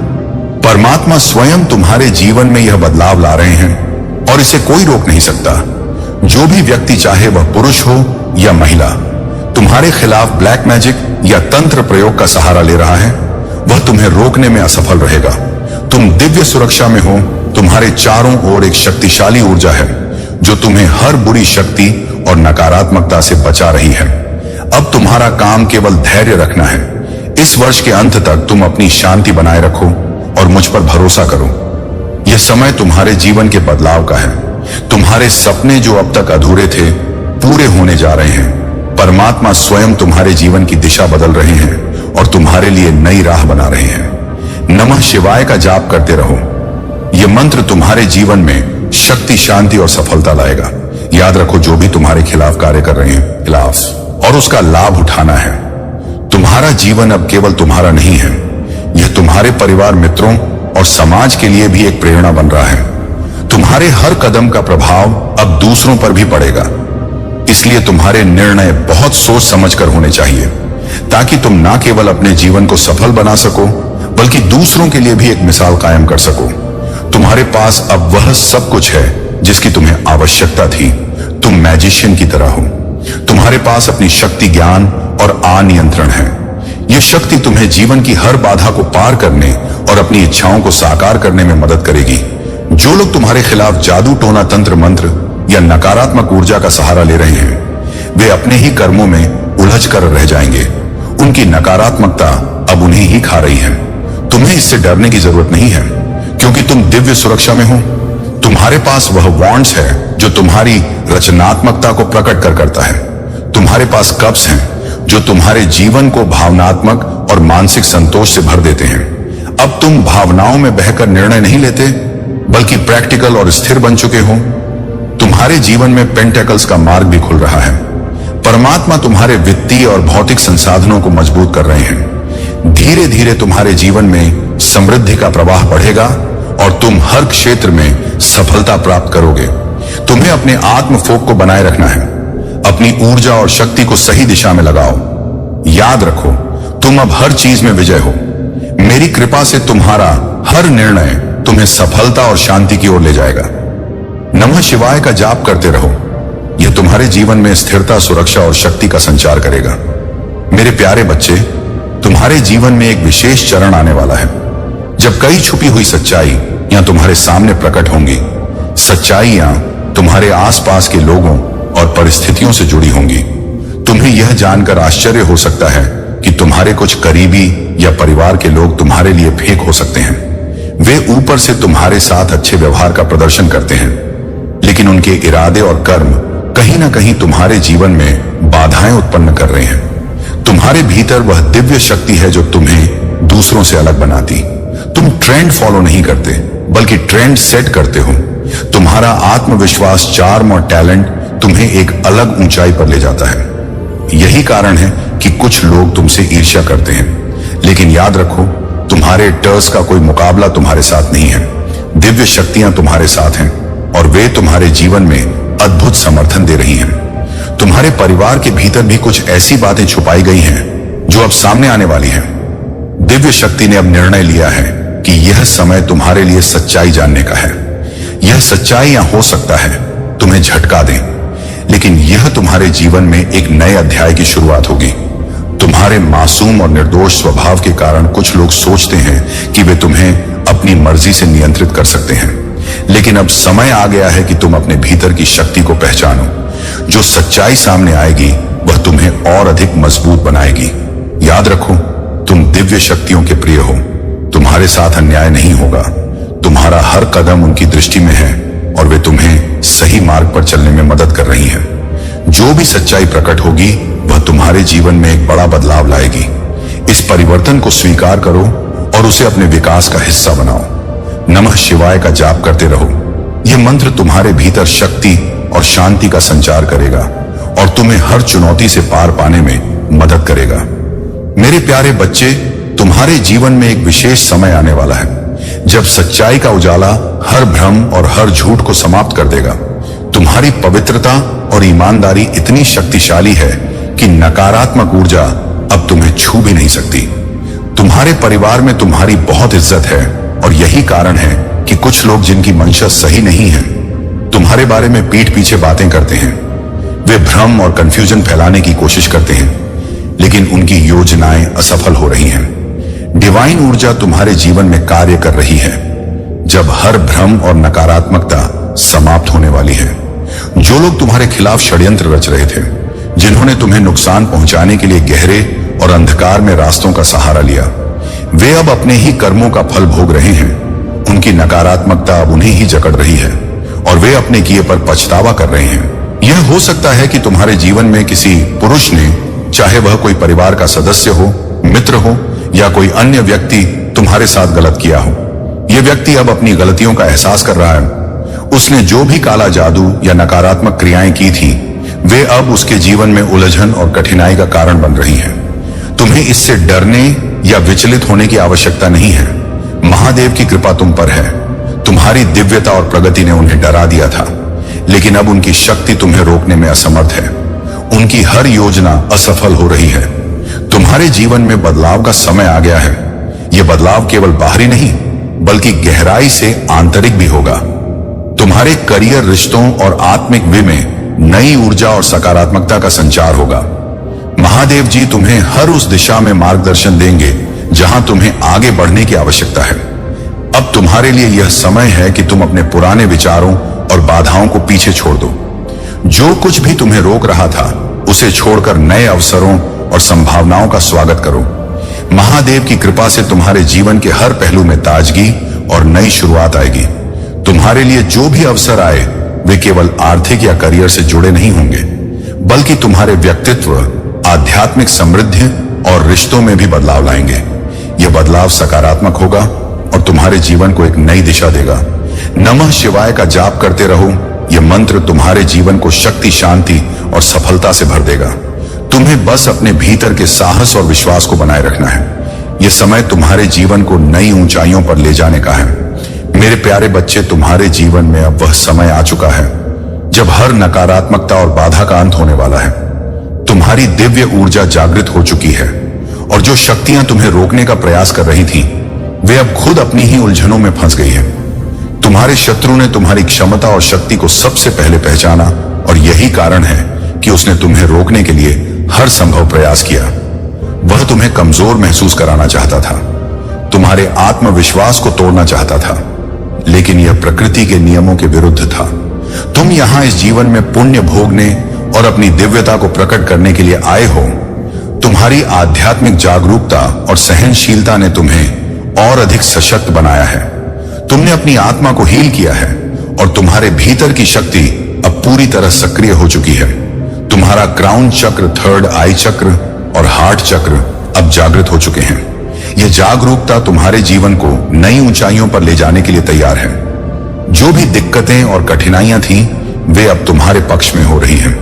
S1: परमात्मा स्वयं तुम्हारे जीवन में यह बदलाव ला रहे हैं और इसे कोई रोक नहीं सकता। जो भी व्यक्ति, चाहे वह पुरुष हो या महिला, तुम्हारे खिलाफ ब्लैक मैजिक या तंत्र प्रयोग का सहारा ले रहा है, वह तुम्हें रोकने में असफल रहेगा। तुम दिव्य सुरक्षा में हो। तुम्हारे चारों ओर एक शक्तिशाली ऊर्जा है जो तुम्हें हर बुरी शक्ति और नकारात्मकता से बचा रही है। अब तुम्हारा काम केवल धैर्य रखना है। इस वर्ष के अंत तक तुम अपनी शांति बनाए रखो और मुझ पर भरोसा करो। यह समय तुम्हारे जीवन के बदलाव का है। तुम्हारे सपने जो अब तक अधूरे थे, पूरे होने जा रहे हैं। परमात्मा स्वयं तुम्हारे जीवन की दिशा बदल रहे हैं और तुम्हारे लिए नई राह बना रहे हैं। नमः शिवाय का जाप करते रहो। यह मंत्र तुम्हारे जीवन में शक्ति, शांति और सफलता लाएगा। याद रखो, जो भी तुम्हारे खिलाफ कार्य कर रहे हैं, खिलाफ और उसका लाभ उठाना है। तुम्हारा जीवन अब केवल तुम्हारा नहीं है, यह तुम्हारे परिवार, मित्रों और समाज के लिए भी एक प्रेरणा बन रहा है। तुम्हारे हर कदम का प्रभाव अब दूसरों पर भी पड़ेगा, इसलिए तुम्हारे निर्णय बहुत सोच समझकर होने चाहिए, ताकि तुम ना केवल अपने जीवन को सफल बना सको, बल्कि दूसरों के लिए भी एक मिसाल कायम कर सको। तुम्हारे पास अब वह सब कुछ है जिसकी तुम्हें आवश्यकता थी। तुम मैजिशियन की तरह हो। तुम्हारे पास अपनी शक्ति, ज्ञान और अनियंत्रण है। यह शक्ति तुम्हें जीवन की हर बाधा को पार करने और अपनी इच्छाओं को साकार करने में मदद करेगी। जो लोग तुम्हारे खिलाफ जादू, टोना, तंत्र, मंत्र या नकारात्मक ऊर्जा का सहारा ले रहे हैं, वे अपने ही कर्मों में उलझ कर रह जाएंगे। उनकी नकारात्मकता अब उन्हें ही खा रही है। तुम्हें इससे डरने की जरूरत नहीं है, क्योंकि तुम दिव्य सुरक्षा में हो। तुम्हारे पास वह वॉन्ड्स है जो तुम्हारी रचनात्मकता को प्रकट करता है। तुम्हारे पास कप्स हैं जो तुम्हारे जीवन को भावनात्मक और मानसिक संतोष से भर देते हैं। अब तुम भावनाओं में बहकर निर्णय नहीं लेते, बल्कि प्रैक्टिकल और स्थिर बन चुके हो। तुम्हारे जीवन में पेंटेकल्स का मार्ग भी खुल रहा है। परमात्मा तुम्हारे वित्तीय और भौतिक संसाधनों को मजबूत कर रहे हैं। धीरे धीरे तुम्हारे जीवन में समृद्धि का प्रवाह बढ़ेगा और तुम हर क्षेत्र में सफलता प्राप्त करोगे। तुम्हें अपने आत्म फोक को बनाए रखना है। अपनी ऊर्जा और शक्ति को सही दिशा में लगाओ। याद रखो, तुम अब हर चीज में विजय हो। मेरी कृपा से तुम्हारा हर निर्णय तुम्हें सफलता और शांति की ओर ले जाएगा। नमः शिवाय का जाप करते रहो। यह तुम्हारे जीवन में स्थिरता, सुरक्षा और शक्ति का संचार करेगा। मेरे प्यारे बच्चे, तुम्हारे जीवन में एक विशेष चरण आने वाला है जब कई छुपी हुई सच्चाई तुम्हारे सामने प्रकट होंगी। सच्चाइयां तुम्हारे आसपास के लोगों और परिस्थितियों से जुड़ी होंगी। तुम्हें यह जानकर आश्चर्य हो सकता है कि तुम्हारे कुछ करीबी या परिवार के लोग तुम्हारे लिए फेक हो सकते हैं। वे ऊपर से तुम्हारे साथ अच्छे व्यवहार का प्रदर्शन करते हैं, लेकिन उनके इरादे और कर्म कहीं ना कहीं तुम्हारे जीवन में बाधाएं उत्पन्न कर रहे हैं। तुम्हारे भीतर वह दिव्य शक्ति है जो तुम्हें दूसरों से अलग बनाती। तुम ट्रेंड फॉलो नहीं करते, बल्कि ट्रेंड सेट करते हो। तुम्हारा आत्मविश्वास, चार्म और टैलेंट तुम्हें एक अलग ऊंचाई पर ले जाता है। यही कारण है कि कुछ लोग तुमसे ईर्ष्या करते हैं, लेकिन याद रखो, तुम्हारे टर्स का कोई मुकाबला तुम्हारे साथ नहीं है। दिव्य शक्तियां तुम्हारे साथ हैं और वे तुम्हारे जीवन में अद्भुत समर्थन दे रही हैं। तुम्हारे परिवार के भीतर भी कुछ ऐसी बातें छुपाई गई हैं जो अब सामने आने वाली हैं। दिव्य शक्ति ने अब निर्णय लिया है कि यह समय तुम्हारे लिए सच्चाई जानने का है। यह सच्चाइयां हो सकता है तुम्हें झटका दें, लेकिन यह तुम्हारे जीवन में एक नए अध्याय की शुरुआत होगी। तुम्हारे मासूम और निर्दोष स्वभाव के कारण कुछ लोग सोचते हैं कि वे तुम्हें अपनी मर्जी से नियंत्रित कर सकते हैं, लेकिन अब समय आ गया है कि तुम अपने भीतर की शक्ति को पहचानो। जो सच्चाई सामने आएगी वह तुम्हें और अधिक मजबूत बनाएगी। याद रखो, तुम दिव्य शक्तियों के प्रिय हो। तुम्हारे साथ अन्याय नहीं होगा। तुम्हारा हर कदम उनकी दृष्टि में है और वे तुम्हें सही मार्ग पर चलने में मदद कर रही हैं। जो भी सच्चाई प्रकट होगी वह तुम्हारे जीवन में एक बड़ा बदलाव लाएगी। इस परिवर्तन को स्वीकार करो और उसे अपने विकास का हिस्सा बनाओ। नमः शिवाय का जाप करते रहो। यह मंत्र तुम्हारे भीतर शक्ति और शांति का संचार करेगा और तुम्हें हर चुनौती से पार पाने में मदद करेगा। मेरे प्यारे बच्चे, तुम्हारे जीवन में एक विशेष समय आने वाला है जब सच्चाई का उजाला हर भ्रम और हर झूठ को समाप्त कर देगा। तुम्हारी पवित्रता और ईमानदारी इतनी शक्तिशाली है कि नकारात्मक ऊर्जा अब तुम्हें छू भी नहीं सकती। तुम्हारे परिवार में तुम्हारी बहुत इज्जत है और यही कारण है कि कुछ लोग जिनकी मंशा सही नहीं है तुम्हारे बारे में पीठ पीछे बातें करते हैं। वे भ्रम और कंफ्यूजन फैलाने की कोशिश करते हैं, लेकिन उनकी योजनाएं असफल हो रही हैं। डिवाइन ऊर्जा तुम्हारे जीवन में कार्य कर रही है जब हर भ्रम और नकारात्मकता समाप्त होने वाली है। जो लोग तुम्हारे खिलाफ षड्यंत्र रच रहे थे, जिन्होंने तुम्हें नुकसान पहुंचाने के लिए गहरे और अंधकार में रास्तों का सहारा लिया, वे अब अपने ही कर्मों का फल भोग रहे हैं। उनकी नकारात्मकता अब उन्हें ही जकड़ रही है और वे अपने किए पर पछतावा कर रहे हैं। यह हो सकता है कि तुम्हारे जीवन में किसी पुरुष ने, चाहे वह कोई परिवार का सदस्य हो, मित्र हो या कोई अन्य व्यक्ति, तुम्हारे साथ गलत किया हो। यह व्यक्ति अब अपनी गलतियों का एहसास कर रहा है। उसने जो भी काला जादू या नकारात्मक क्रियाएं की थी, वे अब उसके जीवन में उलझन और कठिनाई का कारण बन रही हैं। तुम्हें इससे डरने या विचलित होने की आवश्यकता नहीं है। महादेव की कृपा तुम पर है। तुम्हारी दिव्यता और प्रगति ने उन्हें डरा दिया था, लेकिन अब उनकी शक्ति तुम्हें रोकने में असमर्थ है। उनकी हर योजना असफल हो रही है। तुम्हारे जीवन में बदलाव का समय आ गया है। यह बदलाव केवल बाहरी नहीं, बल्कि गहराई से आंतरिक भी होगा। तुम्हारे करियर, रिश्तों और आत्मिक वे में नई ऊर्जा और सकारात्मकता का संचार होगा। महादेव जी तुम्हें हर उस दिशा में मार्गदर्शन देंगे जहां तुम्हें आगे बढ़ने की आवश्यकता है। अब तुम्हारे लिए यह समय है कि तुम अपने पुराने विचारों और बाधाओं को पीछे छोड़ दो। जो कुछ भी तुम्हें रोक रहा था, उसे छोड़कर नए अवसरों और संभावनाओं का स्वागत करो। महादेव की कृपा से तुम्हारे जीवन के हर पहलू में ताजगी और नई शुरुआत आएगी। तुम्हारे लिए जो भी अवसर आए, वे केवल आर्थिक या करियर से जुड़े नहीं होंगे, बल्कि तुम्हारे व्यक्तित्व, आध्यात्मिक समृद्धि और रिश्तों में भी बदलाव लाएंगे। यह बदलाव सकारात्मक होगा और तुम्हारे जीवन को एक नई दिशा देगा। नमः शिवाय का जाप करते रहो यह मंत्र तुम्हारे जीवन को शक्ति, शांति और सफलता से भर देगा। तुम्हें बस अपने भीतर के साहस और विश्वास को बनाए रखना है। यह समय तुम्हारे जीवन को नई ऊंचाइयों पर ले जाने का है। मेरे प्यारे बच्चे, तुम्हारे जीवन में अब वह समय आ चुका है जब हर नकारात्मकता और बाधा का अंत होने वाला है। तुम्हारी दिव्य ऊर्जा जागृत हो चुकी है और जो शक्तियां तुम्हें रोकने का प्रयास कर रही थी, वे अब खुद अपनी ही उलझनों में फंस गई हैं। तुम्हारे शत्रु ने तुम्हारी क्षमता और शक्ति को सबसे पहले पहचाना और यही कारण है कि उसने तुम्हें रोकने के लिए हर संभव प्रयास किया। वह तुम्हें कमजोर महसूस कराना चाहता था, तुम्हारे आत्मविश्वास को तोड़ना चाहता था, लेकिन यह प्रकृति के नियमों के विरुद्ध था। तुम यहां इस जीवन में पुण्य भोगने और अपनी दिव्यता को प्रकट करने के लिए आए हो। तुम्हारी आध्यात्मिक जागरूकता और सहनशीलता ने तुम्हें और अधिक सशक्त बनाया है। तुमने अपनी आत्मा को हील किया है और तुम्हारे भीतर की शक्ति अब पूरी तरह सक्रिय हो चुकी है। तुम्हारा क्राउन चक्र, थर्ड आई चक्र और हार्ट चक्र अब जागृत हो चुके हैं। यह जागरूकता तुम्हारे जीवन को नई ऊंचाइयों पर ले जाने के लिए तैयार है। जो भी दिक्कतें और कठिनाइयां थीं, वे अब तुम्हारे पक्ष में हो रही हैं।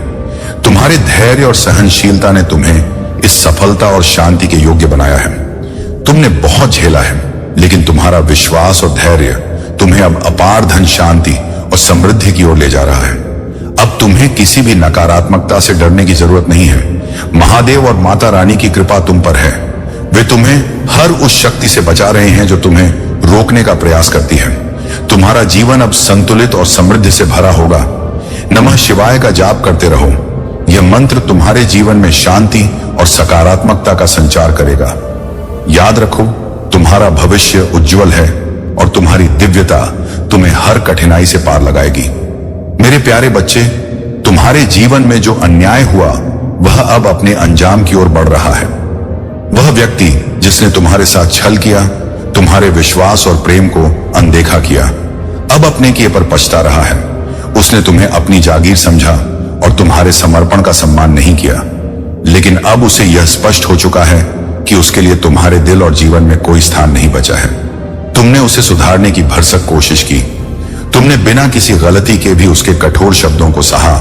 S1: तुम्हारे धैर्य और सहनशीलता ने तुम्हें इस सफलता और शांति के योग्य बनाया है। तुमने बहुत झेला है, लेकिन तुम्हारा विश्वास और धैर्य तुम्हें अब अपार धन, शांति और समृद्धि की ओर ले जा रहा है। अब तुम्हें किसी भी नकारात्मकता से डरने की जरूरत नहीं है। महादेव और माता रानी की कृपा तुम पर है। वे तुम्हें हर उस शक्ति से बचा रहे हैं जो तुम्हें रोकने का प्रयास करती है। तुम्हारा जीवन अब संतुलित और समृद्धि से भरा होगा। नमः शिवाय का जाप करते रहो। यह मंत्र तुम्हारे जीवन में शांति और सकारात्मकता का संचार करेगा। याद रखो, तुम्हारा भविष्य उज्जवल है और तुम्हारी दिव्यता तुम्हें हर कठिनाई से पार लगाएगी। मेरे प्यारे बच्चे, तुम्हारे जीवन में जो अन्याय हुआ, वह अब अपने अंजाम की ओर बढ़ रहा है। वह व्यक्ति जिसने तुम्हारे साथ छल किया, तुम्हारे विश्वास और प्रेम को अनदेखा किया, अब अपने किए पर पछता रहा है। उसने तुम्हें अपनी जागीर समझा और तुम्हारे समर्पण का सम्मान नहीं किया, लेकिन अब उसे यह स्पष्ट हो चुका है कि उसके लिए तुम्हारे दिल और जीवन में कोई स्थान नहीं बचा है। तुमने उसे सुधारने की भरसक कोशिश की। तुमने बिना किसी गलती के भी उसके कठोर शब्दों को सहा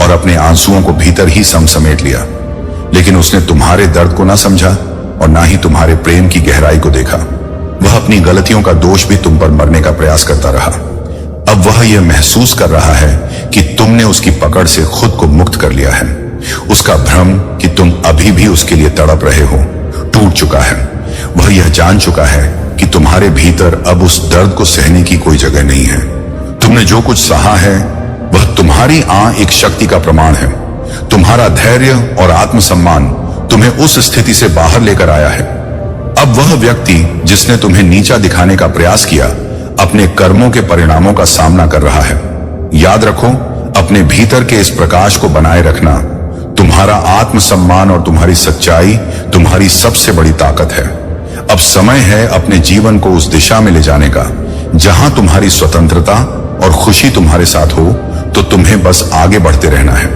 S1: और अपने आंसुओं को भीतर ही समेट लिया, लेकिन उसने तुम्हारे दर्द को ना समझा और ना ही तुम्हारे प्रेम की गहराई को देखा। वह अपनी गलतियों का दोष भी तुम पर मरने का प्रयास करता रहा। अब वह यह महसूस कर रहा है कि तुमने उसकी पकड़ से खुद को मुक्त कर लिया है। उसका भ्रम कि तुम अभी भी उसके लिए तड़प रहे हो टूट चुका है। वह यह जान चुका है कि तुम्हारे भीतर अब उस दर्द को सहने की कोई जगह नहीं है। तुमने जो कुछ सहा है, वह तुम्हारी एक शक्ति का प्रमाण है। तुम्हारा धैर्य और आत्मसम्मान तुम्हें उस स्थिति से बाहर लेकर आया है। अब वह व्यक्ति जिसने तुम्हें नीचा दिखाने का प्रयास किया, अपने कर्मों के परिणामों का सामना कर रहा है। याद रखो, अपने भीतर के इस प्रकाश को बनाए रखना। तुम्हारा आत्मसम्मान और तुम्हारी सच्चाई तुम्हारी सबसे बड़ी ताकत है। अब समय है अपने जीवन को उस दिशा में ले जाने का जहां तुम्हारी स्वतंत्रता और खुशी तुम्हारे साथ हो। तो तुम्हें बस आगे बढ़ते रहना है।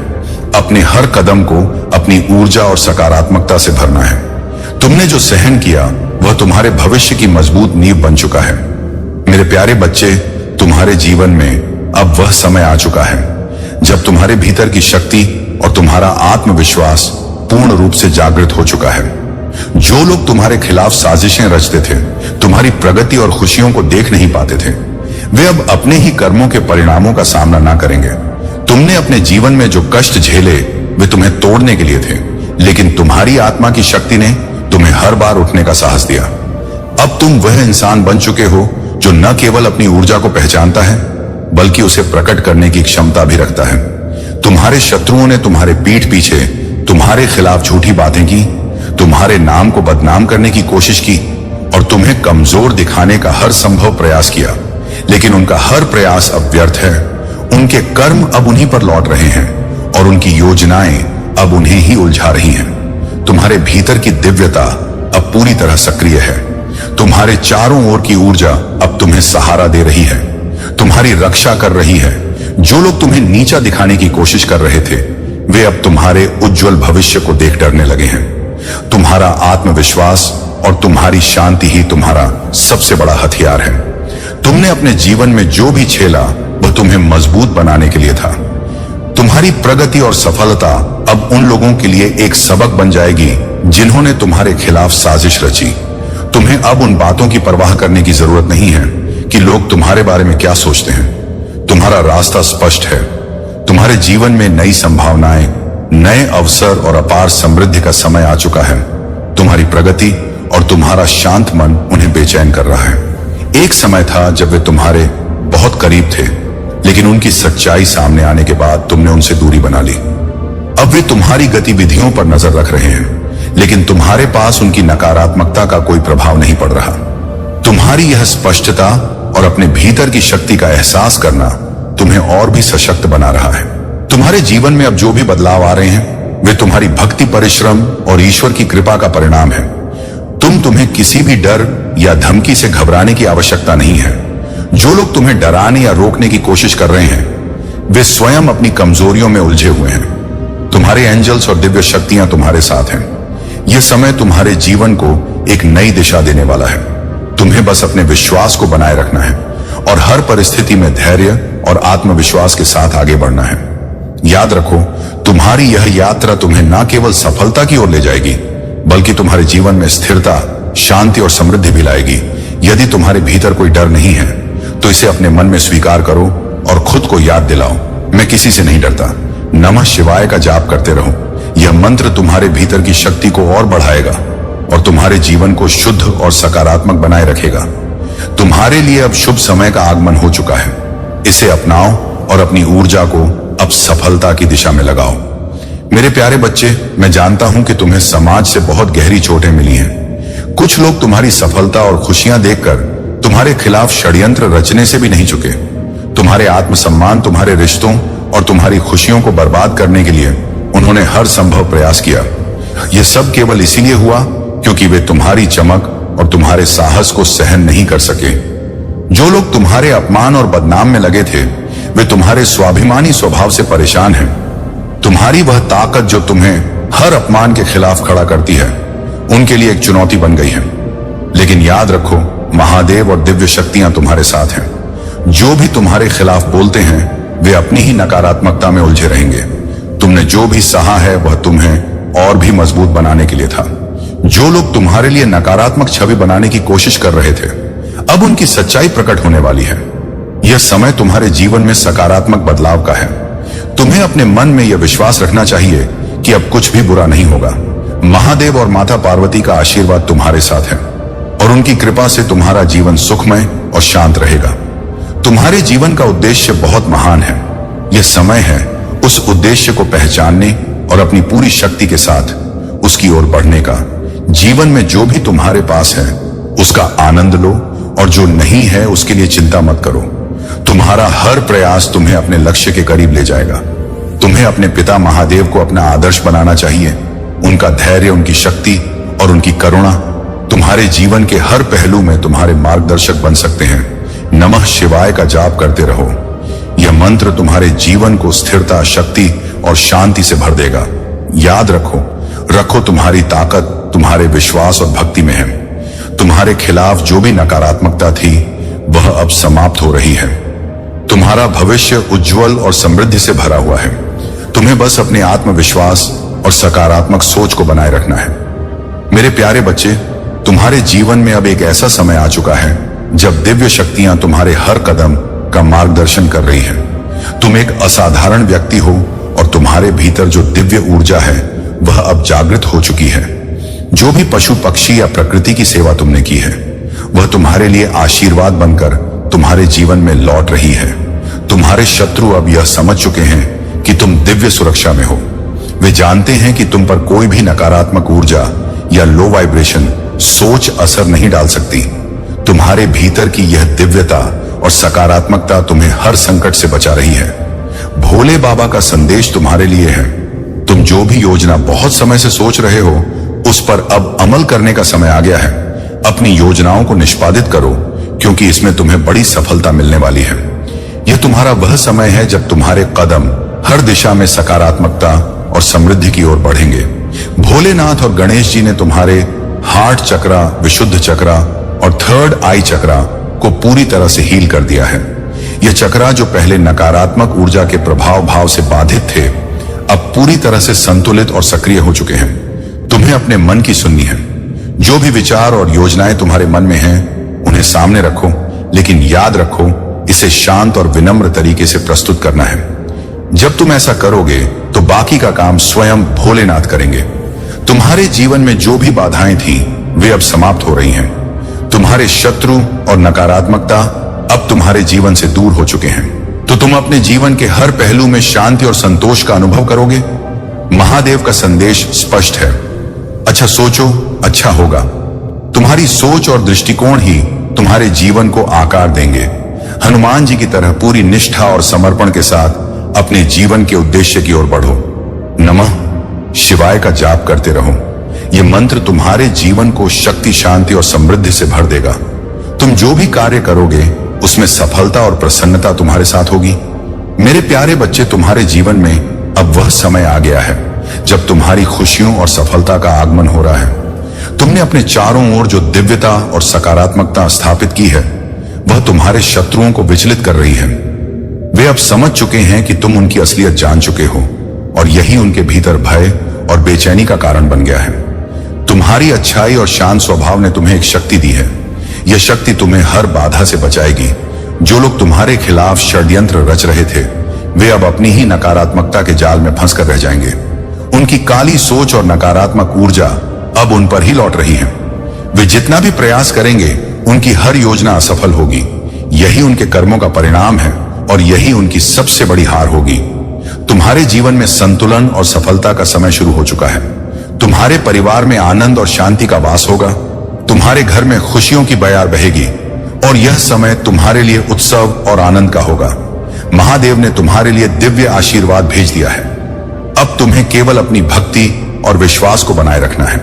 S1: अपने हर कदम को अपनी ऊर्जा और सकारात्मकता से भरना है। तुमने जो सहन किया, वह तुम्हारे भविष्य की मजबूत नींव बन चुका है। मेरे प्यारे बच्चे, तुम्हारे जीवन में अब वह समय आ चुका है जब तुम्हारे भीतर की शक्ति और तुम्हारा आत्मविश्वास पूर्ण रूप से जागृत हो चुका है। जो लोग तुम्हारे खिलाफ साजिशें रचते थे, तुम्हारी प्रगति और खुशियों को देख नहीं पाते थे, वे अब अपने ही कर्मों के परिणामों का सामना ना करेंगे। तुमने अपने जीवन में जो कष्ट झेले, वे तुम्हें तोड़ने के लिए थे, लेकिन तुम्हारी आत्मा की शक्ति ने तुम्हें हर बार उठने का साहस दिया। अब तुम वह इंसान बन चुके हो जो न केवल अपनी ऊर्जा को पहचानता है, बल्कि उसे प्रकट करने की क्षमता भी रखता है। तुम्हारे शत्रुओं ने तुम्हारे पीठ पीछे तुम्हारे खिलाफ झूठी बातें की, तुम्हारे नाम को बदनाम करने की कोशिश की और तुम्हें कमजोर दिखाने का हर संभव प्रयास किया, लेकिन उनका हर प्रयास अब व्यर्थ है। उनके कर्म अब उन्हीं पर लौट रहे हैं और उनकी योजनाएं अब उन्हें ही उलझा रही हैं। तुम्हारे भीतर की दिव्यता अब पूरी तरह सक्रिय है। तुम्हारे चारों ओर की ऊर्जा अब तुम्हें सहारा दे रही है, तुम्हारी रक्षा कर रही है। जो लोग तुम्हें नीचा दिखाने की कोशिश कर रहे थे, वे अब तुम्हारे उज्जवल भविष्य को देख डरने लगे हैं। तुम्हारा आत्मविश्वास और तुम्हारी शांति ही तुम्हारा सबसे बड़ा हथियार है। तुमने अपने जीवन में जो भी झेला, वह तुम्हें मजबूत बनाने के लिए था। तुम्हारी प्रगति और सफलता अब उन लोगों के लिए एक सबक बन जाएगी जिन्होंने तुम्हारे खिलाफ साजिश रची। तुम्हें अब उन बातों की परवाह करने की जरूरत नहीं है कि लोग तुम्हारे बारे में क्या सोचते हैं। तुम्हारा रास्ता स्पष्ट है। तुम्हारे जीवन में नई संभावनाएं, नए अवसर और अपार समृद्धि का समय आ चुका है। तुम्हारी प्रगति और तुम्हारा शांत मन उन्हें बेचैन कर रहा है। एक समय था जब वे तुम्हारे बहुत करीब थे, लेकिन उनकी सच्चाई सामने आने के बाद तुमने उनसे दूरी बना ली। अब वे तुम्हारी गतिविधियों पर नजर रख रहे हैं, लेकिन तुम्हारे पास उनकी नकारात्मकता का कोई प्रभाव नहीं पड़ रहा। तुम्हारी यह स्पष्टता और अपने भीतर की शक्ति का एहसास करना तुम्हें और भी सशक्त बना रहा है। तुम्हारे जीवन में अब जो भी बदलाव आ रहे हैं वे तुम्हारी भक्ति, परिश्रम और ईश्वर की कृपा का परिणाम है। तुम्हें किसी भी डर या धमकी से घबराने की आवश्यकता नहीं है। जो लोग तुम्हें डराने या रोकने की कोशिश कर रहे हैं वे स्वयं अपनी कमजोरियों में उलझे हुए हैं। तुम्हारे एंजल्स और दिव्य शक्तियां तुम्हारे साथ हैं। यह समय तुम्हारे जीवन को एक नई दिशा देने वाला है। तुम्हें बस अपने विश्वास को बनाए रखना है और हर परिस्थिति में धैर्य और आत्मविश्वास के साथ आगे बढ़ना है। याद रखो, तुम्हारी यह यात्रा तुम्हें न केवल सफलता की ओर ले जाएगी बल्कि तुम्हारे जीवन में स्थिरता, शांति और समृद्धि भी लाएगी। यदि तुम्हारे भीतर कोई डर नहीं है तो इसे अपने मन में स्वीकार करो और खुद को याद दिलाओ, मैं किसी से नहीं डरता। नमः शिवाय का जाप करते रहो। यह मंत्र तुम्हारे भीतर की शक्ति को और बढ़ाएगा और तुम्हारे जीवन को शुद्ध और सकारात्मक बनाए रखेगा। तुम्हारे लिए अब शुभ समय का आगमन हो चुका है। इसे अपनाओ और अपनी ऊर्जा को अब सफलता की दिशा में लगाओ। मेरे प्यारे बच्चे, मैं जानता हूं कि तुम्हें समाज से बहुत गहरी चोटें मिली हैं। कुछ लोग तुम्हारी सफलता और खुशियां देखकर तुम्हारे खिलाफ षड्यंत्र रचने से भी नहीं चुके। तुम्हारे आत्मसम्मान, तुम्हारे रिश्तों और तुम्हारी खुशियों को बर्बाद करने के लिए उन्होंने हर संभव प्रयास किया। यह सब केवल इसीलिए हुआ क्योंकि वे तुम्हारी चमक और तुम्हारे साहस को सहन नहीं कर सके। जो लोग तुम्हारे अपमान और बदनाम में लगे थे वे तुम्हारे स्वाभिमानी स्वभाव से परेशान हैं। तुम्हारी वह ताकत जो तुम्हें हर अपमान के खिलाफ खड़ा करती है उनके लिए एक चुनौती बन गई है। लेकिन याद रखो, महादेव और दिव्य शक्तियां तुम्हारे साथ हैं। जो भी तुम्हारे खिलाफ बोलते हैं वे अपनी ही नकारात्मकता में उलझे रहेंगे। तुमने जो भी सहा है वह तुम्हें और भी मजबूत बनाने के लिए था। जो लोग तुम्हारे लिए नकारात्मक छवि बनाने की कोशिश कर रहे थे अब उनकी सच्चाई प्रकट होने वाली है। यह समय तुम्हारे जीवन में सकारात्मक बदलाव का है। तुम्हें अपने मन में यह विश्वास रखना चाहिए कि अब कुछ भी बुरा नहीं होगा। महादेव और माता पार्वती का आशीर्वाद तुम्हारे साथ है और उनकी कृपा से तुम्हारा जीवन सुखमय और शांत रहेगा। तुम्हारे जीवन का उद्देश्य बहुत महान है। यह समय है उस उद्देश्य को पहचानने और अपनी पूरी शक्ति के साथ उसकी ओर बढ़ने का। जीवन में जो भी तुम्हारे पास है उसका आनंद लो और जो नहीं है उसके लिए चिंता मत करो। तुम्हारा हर प्रयास तुम्हें अपने लक्ष्य के करीब ले जाएगा। तुम्हें अपने पिता महादेव को अपना आदर्श बनाना चाहिए। उनका धैर्य, उनकी शक्ति और उनकी करुणा तुम्हारे जीवन के हर पहलू में तुम्हारे मार्गदर्शक बन सकते हैं। नमः शिवाय का जाप करते रहो। यह मंत्र तुम्हारे जीवन को स्थिरता, शक्ति और शांति से भर देगा। याद रखो तुम्हारी ताकत तुम्हारे विश्वास और भक्ति में है। तुम्हारे खिलाफ जो भी नकारात्मकता थी वह अब समाप्त हो रही है। तुम्हारा भविष्य उज्जवल और समृद्धि से भरा हुआ है। तुम्हें बस अपने आत्मविश्वास और सकारात्मक सोच को बनाए रखना है। मेरे प्यारे बच्चे, तुम्हारे जीवन में अब एक ऐसा समय आ चुका है जब दिव्य शक्तियां तुम्हारे हर कदम का मार्गदर्शन कर रही हैं। तुम एक असाधारण व्यक्ति हो और तुम्हारे भीतर जो दिव्य ऊर्जा है वह अब जागृत हो चुकी है। जो भी पशु, पक्षी या प्रकृति की सेवा तुमने की है वह तुम्हारे लिए आशीर्वाद बनकर तुम्हारे जीवन में लौट रही है। तुम्हारे शत्रु अब यह समझ चुके हैं कि तुम दिव्य सुरक्षा में हो। वे जानते हैं कि तुम पर कोई भी नकारात्मक ऊर्जा या लो वाइब्रेशन सोच असर नहीं डाल सकती। तुम्हारे भीतर की यह दिव्यता और सकारात्मकता तुम्हें हर संकट से बचा रही है। भोले बाबा का संदेश तुम्हारे लिए है। तुम जो भी योजना बहुत समय से सोच रहे हो उस पर अब अमल करने का समय आ गया है। अपनी योजनाओं को निष्पादित करो क्योंकि इसमें तुम्हें बड़ी सफलता मिलने वाली है। यह तुम्हारा वह समय है जब तुम्हारे कदम हर दिशा में सकारात्मकता और समृद्धि की ओर बढ़ेंगे। भोलेनाथ और गणेश जी ने तुम्हारे हार्ट चक्रा, विशुद्ध चक्रा और थर्ड आई चक्रा को पूरी तरह से हील कर दिया है। ये चक्रा जो पहले नकारात्मक ऊर्जा के प्रभाव भाव से बाधित थे, अब पूरी तरह से संतुलित और सक्रिय हो चुके हैं। तुम्हें अपने मन की सुननी है। जो भी विचार और योजनाएं तुम्हारे मन में हैं, उन्हें सामने रखो, लेकिन याद रखो, इसे शांत और विनम्र तरीके से प्रस्तुत करना है। जब तुम ऐसा करोगे तो बाकी का काम स्वयं भोलेनाथ करेंगे। तुम्हारे जीवन में जो भी बाधाएं थी, वे अब समाप्त हो रही हैं। तुम्हारे शत्रु और नकारात्मकता अब तुम्हारे जीवन से दूर हो चुके हैं। तो तुम अपने जीवन के हर पहलू में शांति और संतोष का अनुभव करोगे। महादेव का संदेश स्पष्ट है। अच्छा सोचो, अच्छा होगा। तुम्हारी सोच और दृष्टिकोण ही तुम्हारे जीवन को आकार देंगे। हनुमान जी की तरह पूरी निष्ठा और समर्पण के साथ अपने जीवन के उद्देश्य की ओर बढ़ो। नमः शिवाय का जाप करते रहो। यह मंत्र तुम्हारे जीवन को शक्ति, शांति और समृद्धि से भर देगा। तुम जो भी कार्य करोगे, उसमें सफलता और प्रसन्नता तुम्हारे साथ होगी। मेरे प्यारे बच्चे, तुम्हारे जीवन में अब वह समय आ गया है जब तुम्हारी खुशियों और सफलता का आगमन हो रहा है। तुमने अपने चारों ओर जो दिव्यता और सकारात्मकता स्थापित की है, वह तुम्हारे शत्रुओं को विचलित कर रही है। वे अब समझ चुके हैं कि तुम उनकी असलियत जान चुके हो, और यही उनके भीतर भय और बेचैनी का कारण बन गया है। तुम्हारी अच्छाई और शांत स्वभाव ने तुम्हें एक शक्ति दी है। यह शक्ति तुम्हें हर बाधा से बचाएगी। जो लोग तुम्हारे खिलाफ षड्यंत्र रच रहे थे, वे अब अपनी ही नकारात्मकता के जाल में फंसकर रह जाएंगे। उनकी काली सोच और नकारात्मक ऊर्जा अब उन पर ही लौट रही है। वे जितना भी प्रयास करेंगे, उनकी हर योजना असफल होगी। यही उनके कर्मों का परिणाम है, और यही उनकी सबसे बड़ी हार होगी। तुम्हारे जीवन में संतुलन और सफलता का समय शुरू हो चुका है। तुम्हारे परिवार में आनंद और शांति का वास होगा। तुम्हारे घर में खुशियों की बयार बहेगी, और यह समय तुम्हारे लिए उत्सव और आनंद का होगा। महादेव ने तुम्हारे लिए दिव्य आशीर्वाद भेज दिया है। अब तुम्हें केवल अपनी भक्ति और विश्वास को बनाए रखना है।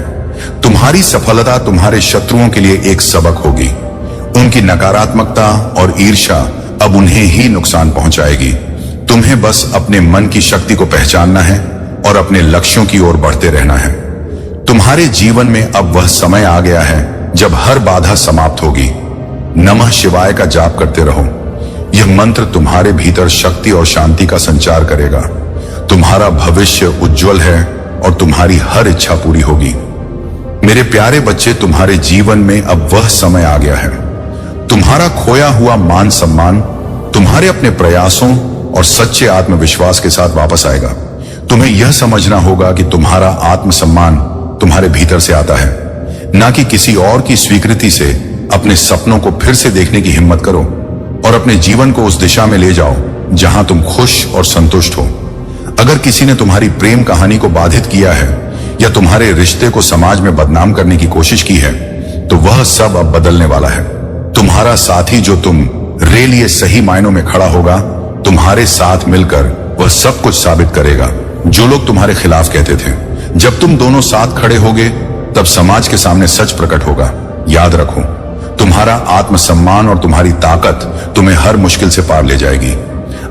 S1: तुम्हारी सफलता तुम्हारे शत्रुओं के लिए एक सबक होगी। उनकी नकारात्मकता और ईर्ष्या अब उन्हें ही नुकसान पहुंचाएगी। तुम्हें बस अपने मन की शक्ति को पहचानना है और अपने लक्ष्यों की ओर बढ़ते रहना है। तुम्हारे जीवन में अब वह समय आ गया है जब हर बाधा समाप्त होगी। नमः शिवाय का जाप करते रहो। यह मंत्र तुम्हारे भीतर शक्ति और शांति का संचार करेगा। तुम्हारा भविष्य उज्जवल है और तुम्हारी हर इच्छा पूरी होगी। मेरे प्यारे बच्चे, तुम्हारे जीवन में अब वह समय आ गया है। तुम्हारा खोया हुआ मान सम्मान तुम्हारे अपने प्रयासों और सच्चे आत्मविश्वास के साथ वापस आएगा। तुम्हें यह समझना होगा कि तुम्हारा आत्मसम्मान तुम्हारे भीतर से आता है, ना कि किसी और की स्वीकृति से। अपने सपनों को फिर से देखने की हिम्मत करो और अपने जीवन को उस दिशा में ले जाओ जहां तुम खुश और संतुष्ट हो। अगर किसी ने तुम्हारी प्रेम कहानी को बाधित किया है या तुम्हारे रिश्ते को समाज में बदनाम करने की कोशिश की है, तो वह सब अब बदलने वाला है। तुम्हारा साथी जो तुम रे लिए सही मायनों में खड़ा होगा, तुम्हारे साथ मिलकर वह सब कुछ साबित करेगा जो लोग तुम्हारे खिलाफ कहते थे। जब तुम दोनों साथ खड़े होगे, तब समाज के सामने सच प्रकट होगा। याद रखो, तुम्हारा आत्मसम्मान और तुम्हारी ताकत तुम्हें हर मुश्किल से पार ले जाएगी।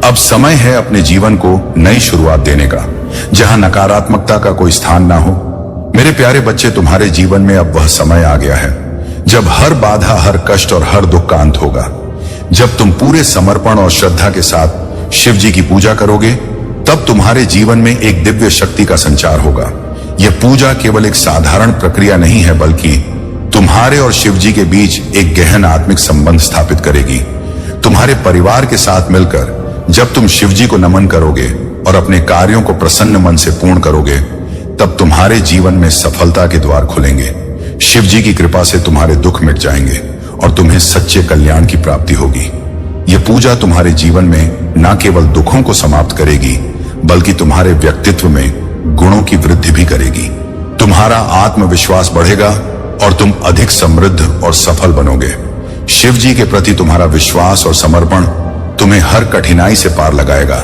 S1: अब समय है अपने जीवन को नई शुरुआत देने का, जहां नकारात्मकता का कोई स्थान ना हो। मेरे प्यारे बच्चे, तुम्हारे जीवन में अब वह समय आ गया है जब हर बाधा, हर कष्ट और हर दुख का अंत होगा। जब तुम पूरे समर्पण और श्रद्धा के साथ शिव जी की पूजा करोगे, तब तुम्हारे जीवन में एक दिव्य शक्ति का संचार होगा। यह पूजा केवल एक साधारण प्रक्रिया नहीं है, बल्कि तुम्हारे और शिव जी के बीच एक गहन आत्मिक संबंध स्थापित करेगी। तुम्हारे परिवार के साथ मिलकर जब तुम शिव जी को नमन करोगे और अपने कार्यों को प्रसन्न मन से पूर्ण करोगे, तब तुम्हारे जीवन में सफलता के द्वार खुलेंगे। शिव जी की कृपा से तुम्हारे दुख मिट जाएंगे और तुम्हें सच्चे कल्याण की प्राप्ति होगी। यह पूजा तुम्हारे जीवन में न केवल दुखों को समाप्त करेगी, बल्कि तुम्हारे व्यक्तित्व में गुणों की वृद्धि भी करेगी। तुम्हारा आत्मविश्वास बढ़ेगा और तुम अधिक समृद्ध और सफल बनोगे। शिव जी के प्रति तुम्हारा विश्वास और समर्पण तुम्हें हर कठिनाई से पार लगाएगा।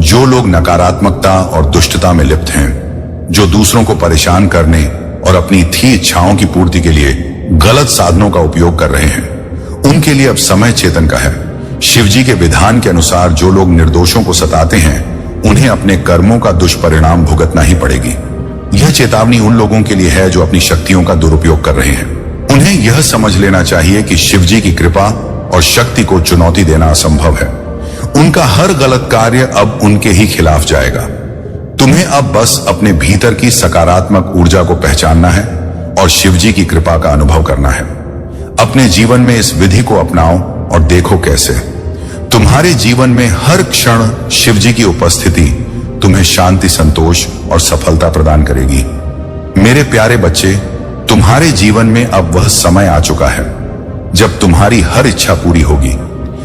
S1: जो लोग नकारात्मकता और दुष्टता में लिप्त हैं, जो दूसरों को परेशान करने और अपनी थी इच्छाओं की पूर्ति के लिए गलत साधनों का उपयोग कर रहे हैं, उनके लिए अब समय चेतन का है। शिव जी के विधान के अनुसार जो लोग निर्दोषों को सताते हैं, उन्हें अपने कर्मों का दुष्परिणाम भुगतना ही पड़ेगी। यह चेतावनी उन लोगों के लिए है जो अपनी शक्तियों का दुरुपयोग कर रहे हैं। उन्हें यह समझ लेना चाहिए कि शिव जी की कृपा और शक्ति को चुनौती देना असंभव है। उनका हर गलत कार्य अब उनके ही खिलाफ जाएगा। तुम्हें अब बस अपने भीतर की सकारात्मक ऊर्जा को पहचानना है और शिवजी की कृपा का अनुभव करना है। अपने जीवन में इस विधि को अपनाओ और देखो कैसे तुम्हारे जीवन में हर क्षण शिवजी की उपस्थिति तुम्हें शांति, संतोष और सफलता प्रदान करेगी। मेरे प्यारे बच्चे, तुम्हारे जीवन में अब वह समय आ चुका है जब तुम्हारी हर इच्छा पूरी होगी।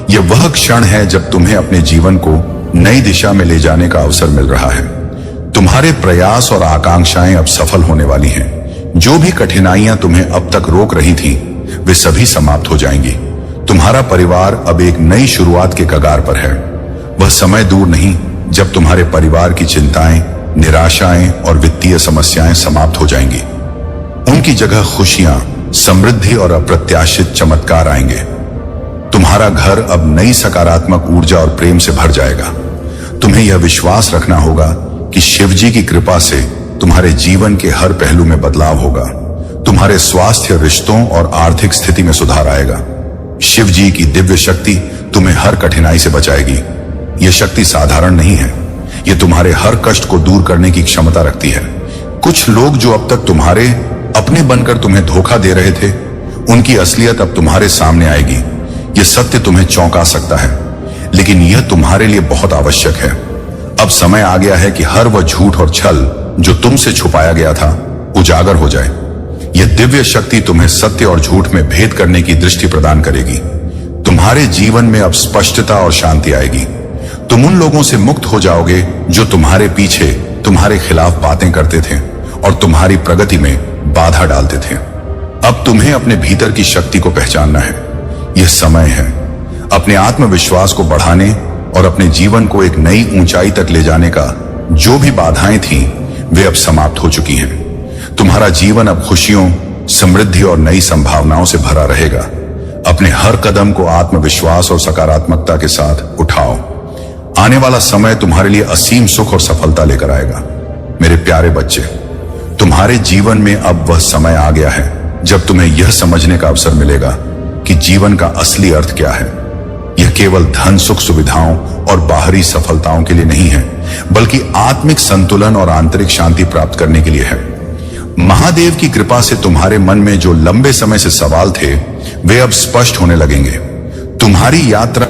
S1: यह वह क्षण है जब तुम्हें अपने जीवन को नई दिशा में ले जाने का अवसर मिल रहा है। तुम्हारे प्रयास और आकांक्षाएं अब सफल होने वाली हैं। जो भी कठिनाइयां तुम्हें अब तक रोक रही थीं, वे सभी समाप्त हो जाएंगी। तुम्हारा परिवार अब एक नई शुरुआत के कगार पर है। वह समय दूर नहीं जब तुम्हारे परिवार की चिंताएं, निराशाएं और वित्तीय समस्याएं समाप्त हो जाएंगी। उनकी जगह खुशियां, समृद्धि और अप्रत्याशित चमत्कार आएंगे। तुम्हारा घर अब नई सकारात्मक ऊर्जा और प्रेम से भर जाएगा। तुम्हें यह विश्वास रखना होगा कि शिवजी की कृपा से तुम्हारे जीवन के हर पहलू में बदलाव होगा। तुम्हारे स्वास्थ्य, रिश्तों और आर्थिक स्थिति में सुधार आएगा। शिवजी की दिव्य शक्ति तुम्हें हर कठिनाई से बचाएगी। यह शक्ति साधारण नहीं है, यह तुम्हारे हर कष्ट को दूर करने की क्षमता रखती है। कुछ लोग जो अब तक तुम्हारे अपने बनकर तुम्हें धोखा दे रहे थे, उनकी असलियत अब तुम्हारे सामने आएगी। यह सत्य तुम्हें चौंका सकता है, लेकिन यह तुम्हारे लिए बहुत आवश्यक है। अब समय आ गया है कि हर वह झूठ और छल जो तुमसे छुपाया गया था, उजागर हो जाए। यह दिव्य शक्ति तुम्हें सत्य और झूठ में भेद करने की दृष्टि प्रदान करेगी। तुम्हारे जीवन में अब स्पष्टता और शांति आएगी। तुम उन लोगों से मुक्त हो जाओगे जो तुम्हारे पीछे तुम्हारे खिलाफ बातें करते थे और तुम्हारी प्रगति में बाधा डालते थे। अब तुम्हें अपने भीतर की शक्ति को पहचानना है। यह समय है अपने आत्मविश्वास को बढ़ाने और अपने जीवन को एक नई ऊंचाई तक ले जाने का। जो भी बाधाएं थीं, वे अब समाप्त हो चुकी हैं। तुम्हारा जीवन अब खुशियों, समृद्धि और नई संभावनाओं से भरा रहेगा। अपने हर कदम को आत्मविश्वास और सकारात्मकता के साथ उठाओ। आने वाला समय तुम्हारे लिए असीम सुख और सफलता लेकर आएगा। मेरे प्यारे बच्चे, तुम्हारे जीवन में अब वह समय आ गया है जब तुम्हें यह समझने का अवसर मिलेगा कि जीवन का असली अर्थ क्या है। यह केवल धन, सुख, सुविधाओं और बाहरी सफलताओं के लिए नहीं है, बल्कि आत्मिक संतुलन और आंतरिक शांति प्राप्त करने के लिए है। महादेव की कृपा से तुम्हारे मन में जो लंबे समय से सवाल थे, वे अब स्पष्ट होने लगेंगे। तुम्हारी यात्रा